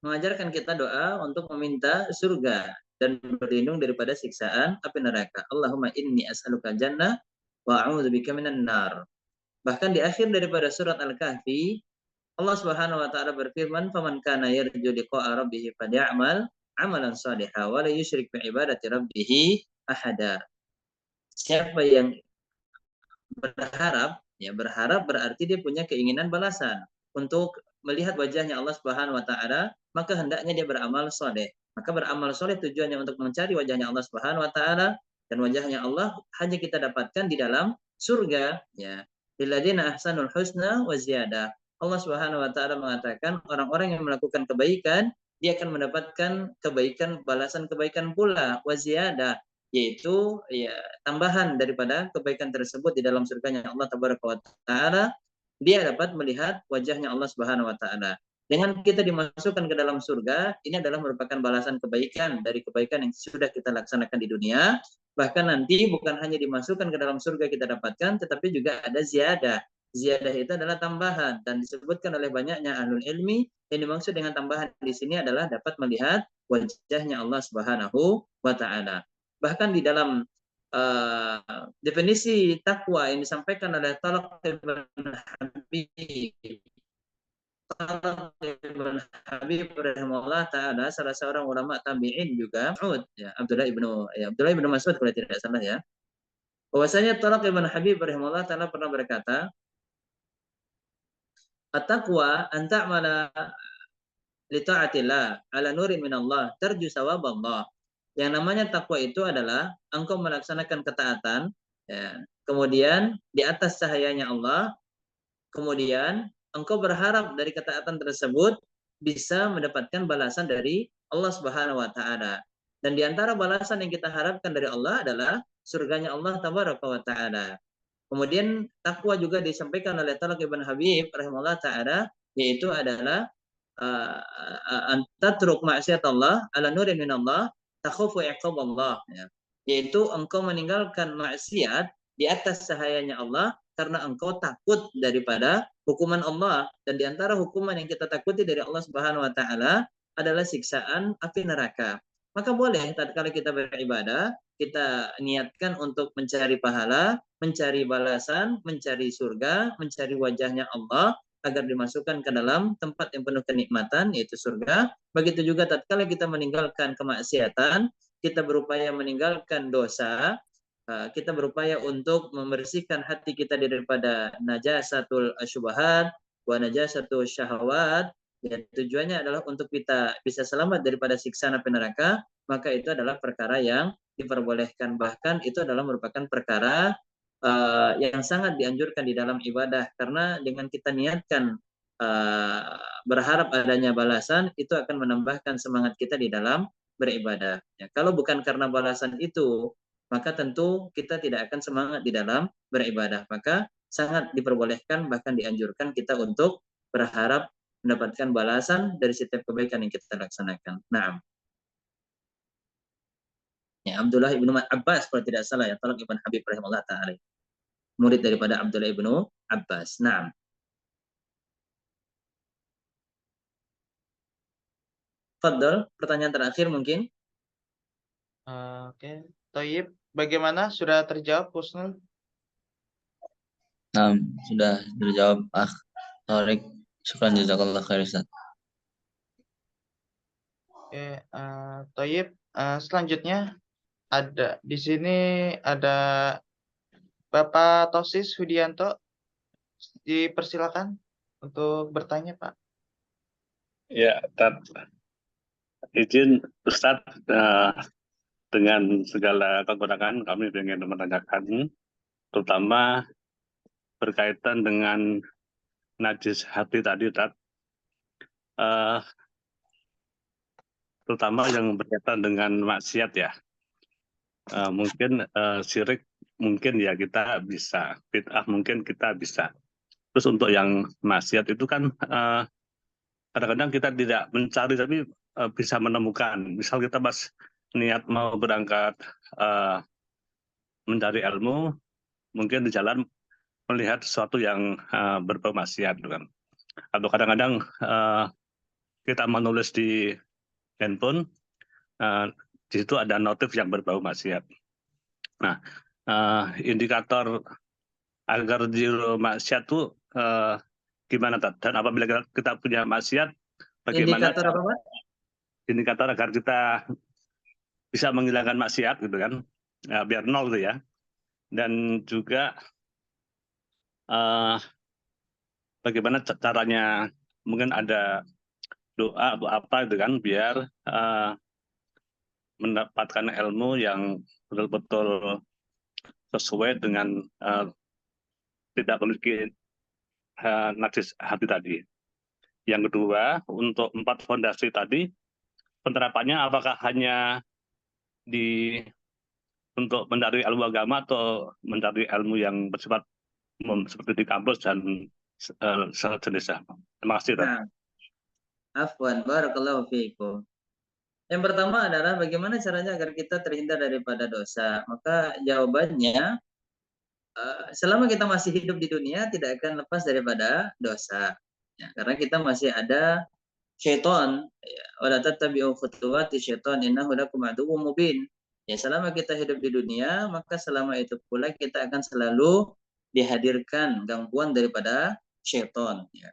mengajarkan kita doa untuk meminta surga dan berlindung daripada siksaan api neraka. Allahumma inni as'aluka jannah wa a'udzubika minan nar. Bahkan di akhir daripada surat Al-Kahfi, Allah Subhanahu wa taala berfirman, "Faman kana yarju liqa'a rabbih faly'amal 'amalan shalihan wa la yusyrik bi ibadati rabbih ahada." Siapa yang berharap berarti dia punya keinginan balasan untuk melihat wajahnya Allah Subhanahu wa taala, maka hendaknya dia beramal soleh. Maka beramal soleh tujuannya untuk mencari wajahnya Allah Subhanahu wa taala, dan wajahnya Allah hanya kita dapatkan di dalam surga, ya. Lilladzina ahsanul husna wa ziyadah. Allah Subhanahu wa taala mengatakan orang-orang yang melakukan kebaikan, dia akan mendapatkan kebaikan, balasan kebaikan pula, wa ziyadah, yaitu ya tambahan daripada kebaikan tersebut di dalam surganya Allah Tabaraka wa taala. Dia dapat melihat wajahnya Allah Subhanahu wa taala. Dengan kita dimasukkan ke dalam surga, ini adalah merupakan balasan kebaikan dari kebaikan yang sudah kita laksanakan di dunia. Bahkan nanti bukan hanya dimasukkan ke dalam surga kita dapatkan, tetapi juga ada ziyadah. Ziyadah itu adalah tambahan, dan disebutkan oleh banyaknya ahlul ilmi, yang dimaksud dengan tambahan di sini adalah dapat melihat wajahnya Allah Subhanahu wa Ta'ala. Bahkan di dalam definisi takwa yang disampaikan oleh Talaq ibn Habib, rahimahullah taala, salah seorang ulama tabi'in juga, Abdullah ibnu Mas'ud kalau tidak salah ya. Bahwasanya Talaq ibn Habib rahimahullah taala pernah berkata, "At-taqwa an ta'mala li ta'atillah ala nurin min Allah tarju sawab Allah." Yang namanya takwa itu adalah engkau melaksanakan ketaatan, ya, kemudian di atas cahayanya Allah, kemudian engkau berharap dari ketaatan tersebut bisa mendapatkan balasan dari Allah Subhanahu wa Ta'ala. Dan di antara balasan yang kita harapkan dari Allah adalah surganya Allah Tabaraka wa Ta'ala. Kemudian takwa juga disampaikan oleh Talaq ibn Habib rahimahullah ta'ala, yaitu adalah antatruk maksiat Allah ala nurin min Allah takhufu iqab Allah, ya. Yaitu engkau meninggalkan maksiat di atas cahayanya Allah karena engkau takut daripada hukuman Allah. Dan di antara hukuman yang kita takuti dari Allah Subhanahu wa taala adalah siksaan api neraka. Maka boleh tatkala kita beribadah, kita niatkan untuk mencari pahala, mencari balasan, mencari surga, mencari wajahnya Allah agar dimasukkan ke dalam tempat yang penuh kenikmatan, yaitu surga. Begitu juga tatkala kita meninggalkan kemaksiatan, kita berupaya meninggalkan dosa, kita berupaya untuk membersihkan hati kita daripada najasatul syubhat wa najasatul syahwat. Ya, tujuannya adalah untuk kita bisa selamat daripada siksa api neraka, maka itu adalah perkara yang diperbolehkan. Bahkan itu adalah merupakan perkara yang sangat dianjurkan di dalam ibadah, karena dengan kita niatkan berharap adanya balasan, itu akan menambahkan semangat kita di dalam beribadah. Ya, kalau bukan karena balasan itu, maka tentu kita tidak akan semangat di dalam beribadah. Maka sangat diperbolehkan, bahkan dianjurkan kita untuk berharap mendapatkan balasan dari setiap kebaikan yang kita laksanakan. Naam. Ya, Abdullah ibnu Abbas kalau tidak salah ya, Talaq ibn Habib rahimahullah ta'ala, murid daripada Abdullah ibnu Abbas. Naam. Fadl, pertanyaan terakhir mungkin. Oke, Toyib, bagaimana? Sudah terjawab, Husnul? Nah, sudah terjawab, Tarik. Syukran jazakallah khair, Ustaz. Oke, Toyib, selanjutnya ada di sini ada Bapak Tosis Hudianto, dipersilakan untuk bertanya, Pak. Ya, izin Ustadz, dengan segala kekurangan kami ingin menanyakan, terutama berkaitan dengan najis hati tadi, Ustadz. Terutama yang berkaitan dengan maksiat ya. Mungkin syirik mungkin ya kita bisa, bid'ah mungkin kita bisa. Terus untuk yang maksiat itu kan kadang-kadang kita tidak mencari tapi bisa menemukan. Misal kita pas niat mau berangkat mencari ilmu, mungkin di jalan melihat sesuatu yang berbau maksiat, kan. Atau kadang-kadang kita menulis di handphone, di situ ada notif yang berbau maksiat. Nah, indikator agar zero maksiat itu gimana, Tad? Dan apabila kita punya maksiat, bagaimana Indikator apa, Pak? indikator agar kita bisa menghilangkan maksiat, gitu kan? Biar nol gitu ya. Dan juga bagaimana caranya, mungkin ada doa atau apa gitu kan, biar mendapatkan ilmu yang betul-betul sesuai dengan tidak memiliki najis hati tadi. Yang kedua, untuk 4 fondasi tadi, penerapannya apakah hanya untuk mencari ilmu agama atau mencari ilmu yang bersifat umum seperti di kampus dan sejenisnya. Terima kasih. Nah, Afwan, barakallahu fiikum. Yang pertama adalah bagaimana caranya agar kita terhindar daripada dosa. Maka jawabannya, selama kita masih hidup di dunia tidak akan lepas daripada dosa. Ya, karena kita masih ada syaitan. Ya, wala tattabi'u khutuwati syaitan innahu lakum aduwwum mubin. Ya, selama kita hidup di dunia, maka selama itu pula kita akan selalu dihadirkan gangguan daripada syaitan. Ya.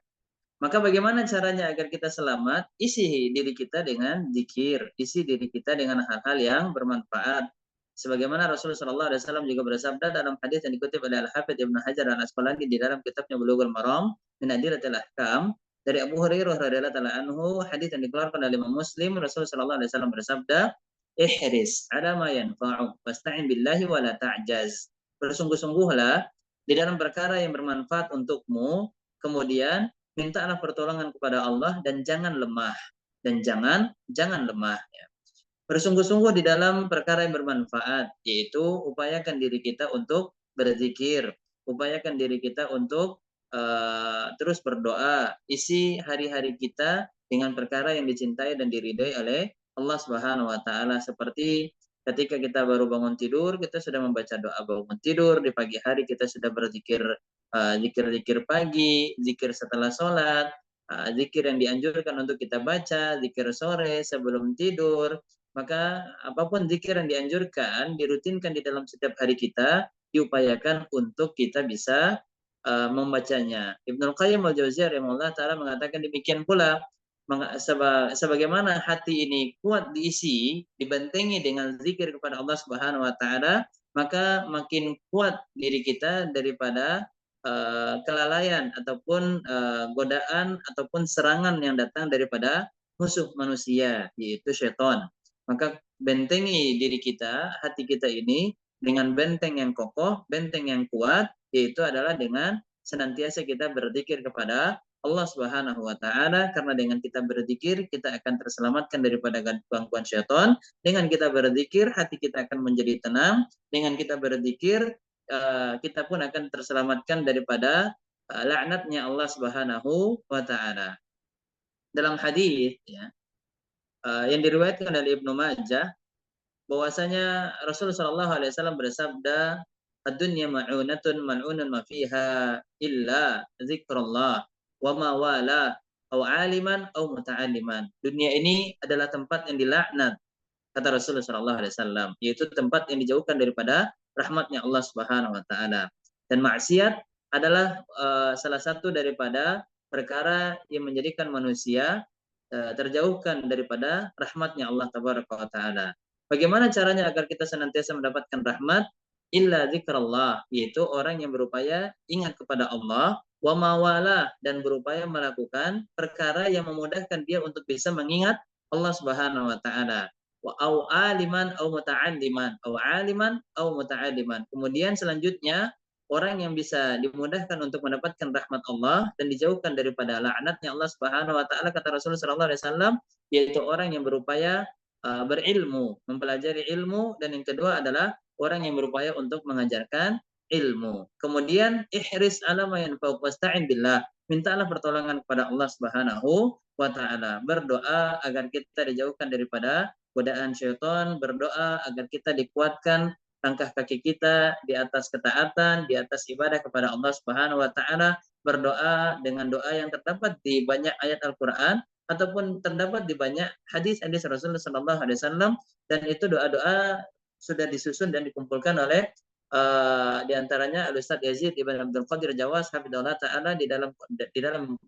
Maka bagaimana caranya agar kita selamat? Isi diri kita dengan zikir, isi diri kita dengan hal-hal yang bermanfaat. Sebagaimana Rasulullah SAW juga bersabda dalam hadis yang dikutip oleh Al-Hafidz Ibnu Hajar Al-Asqalani di dalam kitabnya Bulughul Maram min Adillatil Ahkam dari Abu Hurairah radhiyallahu taala anhu, hadis yang dikeluarkan oleh Imam Muslim, Rasulullah SAW bersabda, "Ihris ala ma yanfa'u wasta'in billahi wa la ta'jaz." Bersungguh-sungguhlah di dalam perkara yang bermanfaat untukmu, kemudian mintalah pertolongan kepada Allah dan jangan lemah, dan jangan lemah. Ya. Bersungguh-sungguh di dalam perkara yang bermanfaat, yaitu upayakan diri kita untuk berzikir, upayakan diri kita untuk terus berdoa, isi hari-hari kita dengan perkara yang dicintai dan diridhai oleh Allah Subhanahu wa taala, seperti ketika kita baru bangun tidur, kita sudah membaca doa bangun tidur, di pagi hari kita sudah berzikir, zikir-zikir pagi, zikir setelah sholat, zikir yang dianjurkan untuk kita baca, zikir sore sebelum tidur. Maka apapun zikir yang dianjurkan, dirutinkan di dalam setiap hari kita, diupayakan untuk kita bisa membacanya. Ibnu Qayyim al-Jauziyah rahimahullah taala mengatakan demikian pula, sebagaimana hati ini kuat diisi, dibentengi dengan zikir kepada Allah Subhanahu wa taala, maka makin kuat diri kita daripada kelalaian ataupun godaan ataupun serangan yang datang daripada musuh manusia, yaitu syaitan. Maka bentengi diri kita, hati kita ini dengan benteng yang kokoh, benteng yang kuat, yaitu adalah dengan senantiasa kita berzikir kepada Allah Subhanahu wa taala, karena dengan kita berzikir kita akan terselamatkan daripada gangguan syaitan. Dengan kita berzikir hati kita akan menjadi tenang. Dengan kita berzikir kita pun akan terselamatkan daripada laknatnya Allah Subhanahu wa taala. Dalam hadis ya, yang diriwayatkan dari Ibnu Majah, bahwasanya Rasulullah SAW bersabda, "Ad-dunya ma'unatun mal'unun ma fiha illa zikrullah wa ma wala au aliman au muta'alliman." Dunia ini adalah tempat yang dilaknat, kata Rasulullah SAW, yaitu tempat yang dijauhkan daripada rahmatnya Allah Subhanahu wa taala. Dan maksiat adalah salah satu daripada perkara yang menjadikan manusia terjauhkan daripada rahmatnya Allah Tabaraka wa taala. Bagaimana caranya agar kita senantiasa mendapatkan rahmat? Illa zikrullah, yaitu orang yang berupaya ingat kepada Allah, wa mawala, dan berupaya melakukan perkara yang memudahkan dia untuk bisa mengingat Allah Subhanahu wa taala. Wa au aliman au muta'alliman, au aliman au muta'alliman. Kemudian selanjutnya orang yang bisa dimudahkan untuk mendapatkan rahmat Allah dan dijauhkan daripada laknatnya Allah Subhanahu wa taala, kata Rasulullah sallallahu alaihi wasallam, yaitu orang yang berupaya berilmu, mempelajari ilmu, dan yang kedua adalah orang yang berupaya untuk mengajarkan ilmu. Kemudian ihris ala ma yanfa'uk wasta'in billah. Mintalah pertolongan kepada Allah Subhanahu wa taala. Berdoa agar kita dijauhkan daripada godaan syaitan, berdoa agar kita dikuatkan langkah kaki kita di atas ketaatan, di atas ibadah kepada Allah Subhanahu wa taala, berdoa dengan doa yang terdapat di banyak ayat Al-Qur'an ataupun terdapat di banyak hadis-hadis Rasulullah sallallahu alaihi wasallam, dan itu doa-doa sudah disusun dan dikumpulkan oleh di antaranya Al-Ustaz Yazid Ibn Abdul Qadir Jawas hafizahullah taala di dalam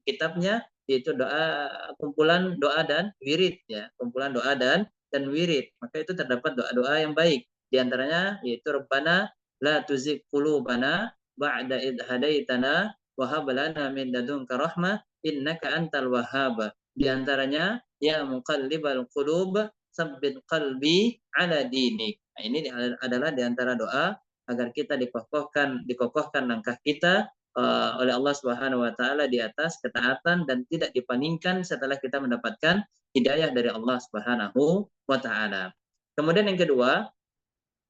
kitabnya, yaitu doa, kumpulan doa dan wirid ya, kumpulan doa dan wirid. Maka itu terdapat doa-doa yang baik. Di antaranya yaitu Rabbana la tuzigh qulubana ba'da id hadaitana wa hab lana min ladunka rahmah innaka antal wahhab. Di antaranya ya muqallibal qulub tsabbit qalbi ala dinik. Nah, ini adalah di antara doa agar kita dikokohkan langkah kita oleh Allah Subhanahu wa taala di atas ketaatan dan tidak dipalingkan setelah kita mendapatkan hidayah dari Allah Subhanahu wa taala. Kemudian yang kedua,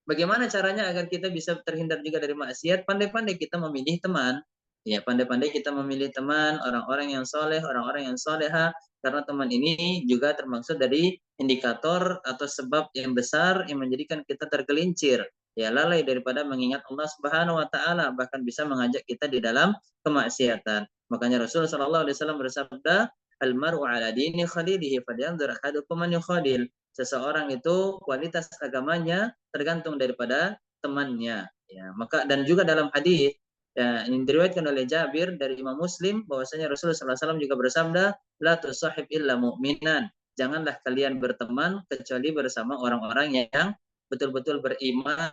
bagaimana caranya agar kita bisa terhindar juga dari maksiat? Pandai-pandai kita memilih teman. Ya, pandai-pandai kita memilih teman, orang-orang yang soleh, orang-orang yang soleha, karena teman ini juga termaksud dari indikator atau sebab yang besar yang menjadikan kita tergelincir, ya lalai daripada mengingat Allah Subhanahu wa taala, bahkan bisa mengajak kita di dalam kemaksiatan. Makanya Rasulullah sallallahu alaihi wasallam bersabda, "Al-mar'u 'ala dini khalilihi falyanzur ahadukum man yukhadil." Seseorang itu kualitas agamanya tergantung daripada temannya. Ya, maka dan juga dalam hadis ya, yang diriwayatkan oleh Jabir dari Imam Muslim bahwasanya Rasulullah SAW juga bersabda, la tusahib illa mu'minan. Janganlah kalian berteman kecuali bersama orang-orang yang betul-betul beriman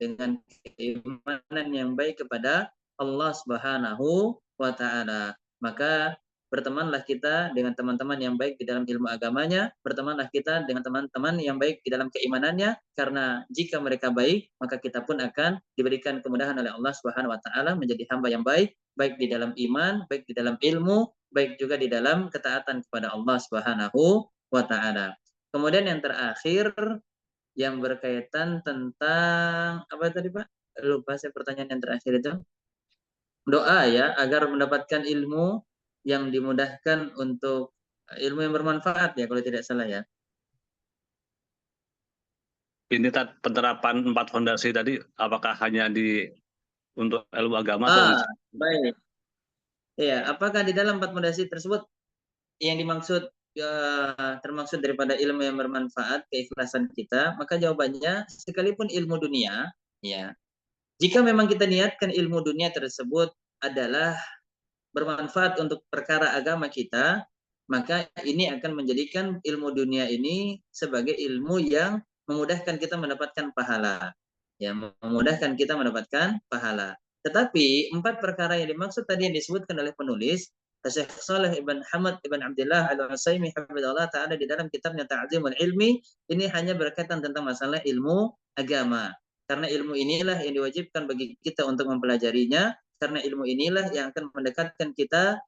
dengan keimanan yang baik kepada Allah Subhanahu wa taala. Maka bertemanlah kita dengan teman-teman yang baik di dalam ilmu agamanya, bertemanlah kita dengan teman-teman yang baik di dalam keimanannya, karena jika mereka baik, maka kita pun akan diberikan kemudahan oleh Allah Subhanahu wa taala menjadi hamba yang baik, baik di dalam iman, baik di dalam ilmu, baik juga di dalam ketaatan kepada Allah Subhanahu wa taala. Kemudian yang terakhir yang berkaitan tentang apa tadi Pak? Lupa saya pertanyaan yang terakhir itu. Doa ya agar mendapatkan ilmu yang dimudahkan untuk ilmu yang bermanfaat ya kalau tidak salah ya. Ini penerapan 4 fondasi tadi apakah hanya untuk ilmu agama atau Baik. Ya, apakah di dalam 4 fondasi tersebut yang dimaksud termaksud daripada ilmu yang bermanfaat, keikhlasan kita? Maka jawabannya sekalipun ilmu dunia ya, jika memang kita niatkan ilmu dunia tersebut adalah bermanfaat untuk perkara agama kita, maka ini akan menjadikan ilmu dunia ini sebagai ilmu yang memudahkan kita mendapatkan pahala. Ya, memudahkan kita mendapatkan pahala. Tetapi 4 perkara yang dimaksud tadi yang disebutkan oleh penulis, Syekh Saleh Ibn Hamad Ibn Abdullah Al-Utsaimin hafizahullah taala di dalam kitabnya Ta'zimul Ilmi, ini hanya berkaitan tentang masalah ilmu agama. Karena ilmu inilah yang diwajibkan bagi kita untuk mempelajarinya, karena ilmu inilah yang akan mendekatkan kita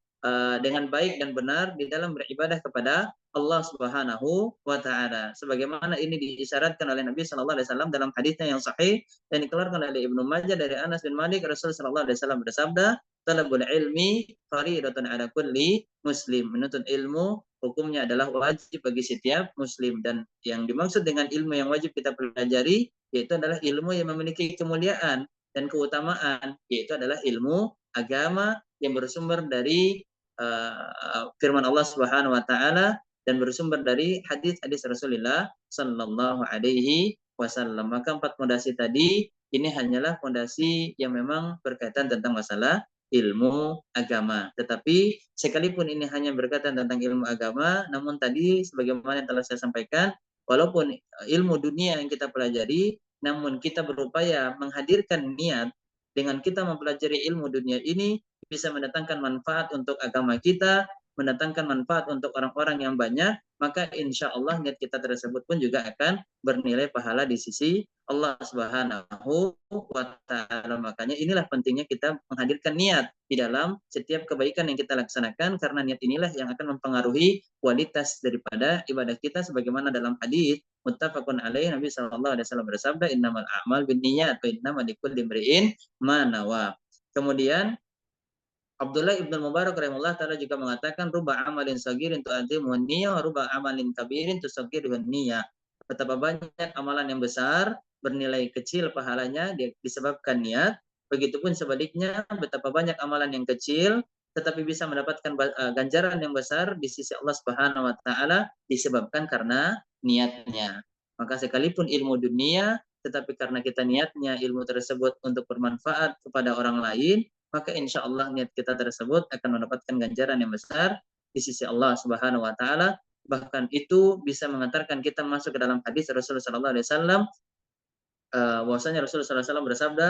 dengan baik dan benar di dalam beribadah kepada Allah Subhanahu wa taala. Sebagaimana ini diisyaratkan oleh Nabi sallallahu alaihi wasallam dalam hadisnya yang sahih dan dikeluarkan oleh Ibnu Majah dari Anas bin Malik, Rasulullah sallallahu alaihi wasallam bersabda, "Talabul ilmi fardhatun ala kulli muslim." Menuntut ilmu hukumnya adalah wajib bagi setiap muslim, dan yang dimaksud dengan ilmu yang wajib kita pelajari yaitu adalah ilmu yang memiliki kemuliaan dan keutamaan, yaitu adalah ilmu agama yang bersumber dari firman Allah Subhanahu wa taala dan bersumber dari hadis-hadis Rasulullah sallallahu alaihi wasallam. Maka 4 fondasi tadi ini hanyalah fondasi yang memang berkaitan tentang masalah ilmu agama. Tetapi sekalipun ini hanya berkaitan tentang ilmu agama, namun tadi sebagaimana yang telah saya sampaikan, walaupun ilmu dunia yang kita pelajari, namun kita berupaya menghadirkan niat dengan kita mempelajari ilmu dunia ini bisa mendatangkan manfaat untuk agama kita, mendatangkan manfaat untuk orang-orang yang banyak, maka insya Allah niat kita tersebut pun juga akan bernilai pahala di sisi Allah Subhanahu wa taala. Makanya inilah pentingnya kita menghadirkan niat di dalam setiap kebaikan yang kita laksanakan, karena niat inilah yang akan mempengaruhi kualitas daripada ibadah kita, sebagaimana dalam hadis muttafaqun alaih Nabi sallallahu alaihi wasallam bersabda, innamal a'mal binniyat wa innamal likulli imri'in ma nawa. Kemudian Abdullah ibn Mubarak rahimahullah taala juga mengatakan, ruba amalin sagirin tu'adzimu niyah wa ruba amalin kabirin tusaggiru niyah. Betapa banyak amalan yang besar bernilai kecil pahalanya disebabkan niat, begitupun sebaliknya betapa banyak amalan yang kecil tetapi bisa mendapatkan ganjaran yang besar di sisi Allah Subhanahu wa taala disebabkan karena niatnya. Maka sekalipun ilmu dunia, tetapi karena kita niatnya ilmu tersebut untuk bermanfaat kepada orang lain, maka insya Allah niat kita tersebut akan mendapatkan ganjaran yang besar di sisi Allah Subhanahu wa taala. Bahkan itu bisa mengantarkan kita masuk ke dalam hadis Rasulullah sallallahu alaihi wasallam, bahwasanya Rasulullah sallallahu alaihi wasallam bersabda,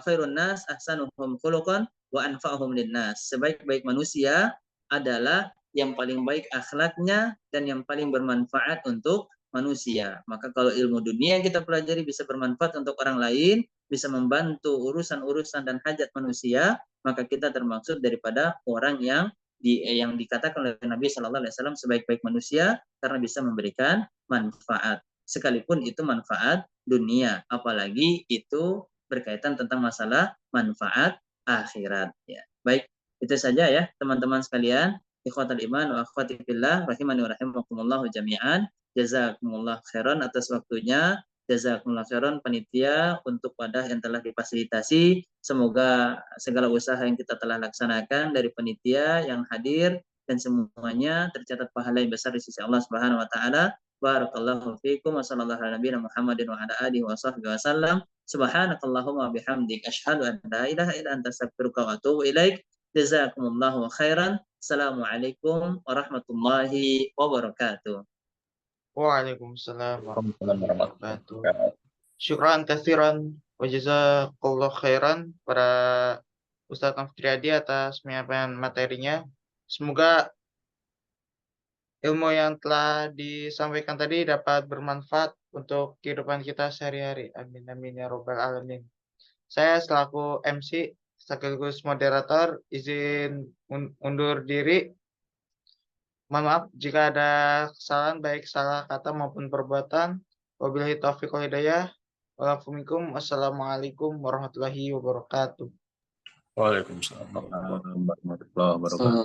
khairun nas ahsanuhum khuluqan wa anfa'uhum linnas. Sebaik-baik manusia adalah yang paling baik akhlaknya dan yang paling bermanfaat untuk manusia. Maka kalau ilmu dunia yang kita pelajari bisa bermanfaat untuk orang lain, bisa membantu urusan-urusan dan hajat manusia, maka kita termaksud daripada orang yang dikatakan oleh Nabi Shallallahu Alaihi Wasallam sebaik-baik manusia karena bisa memberikan manfaat, sekalipun itu manfaat dunia, apalagi itu berkaitan tentang masalah manfaat akhirat. Ya, baik, itu saja ya teman-teman sekalian. Ikhwatul iman wa akhwati fillah rahimani wa rahimakumullah jami'an. Jazakumullah khairan atas waktunya. Jazakumullah khairan panitia untuk wadah yang telah difasilitasi. Semoga segala usaha yang kita telah laksanakan dari panitia yang hadir dan semuanya tercatat pahala yang besar di sisi Allah Subhanahu wa taala. Barakallahu fiikum wa sallallahu ala nabiyina Muhammadin wa ala alihi wa sahbihi wasallam. Subhanakallahumma bihamdik asyhadu an la ilaha illa anta astaghfiruka wa atubu ilaik. Jazakumullahu khairan. Assalamualaikum warahmatullahi wabarakatuh. Waalaikumsalam warahmatullahi wabarakatuh. Syukran katsiran wa jazakallahu khairan para Ustadz Nofriyadi atas penyampaian materinya. Semoga ilmu yang telah disampaikan tadi dapat bermanfaat untuk kehidupan kita sehari-hari. Amin amin ya robbal alamin. Saya selaku MC sekaligus moderator izin undur diri. Mohon maaf jika ada kesalahan baik salah kata maupun perbuatan. Wabillahi taufiq wal hidayah. Wassalamualaikum warahmatullahi wabarakatuh. Waalaikumsalam warahmatullahi wabarakatuh.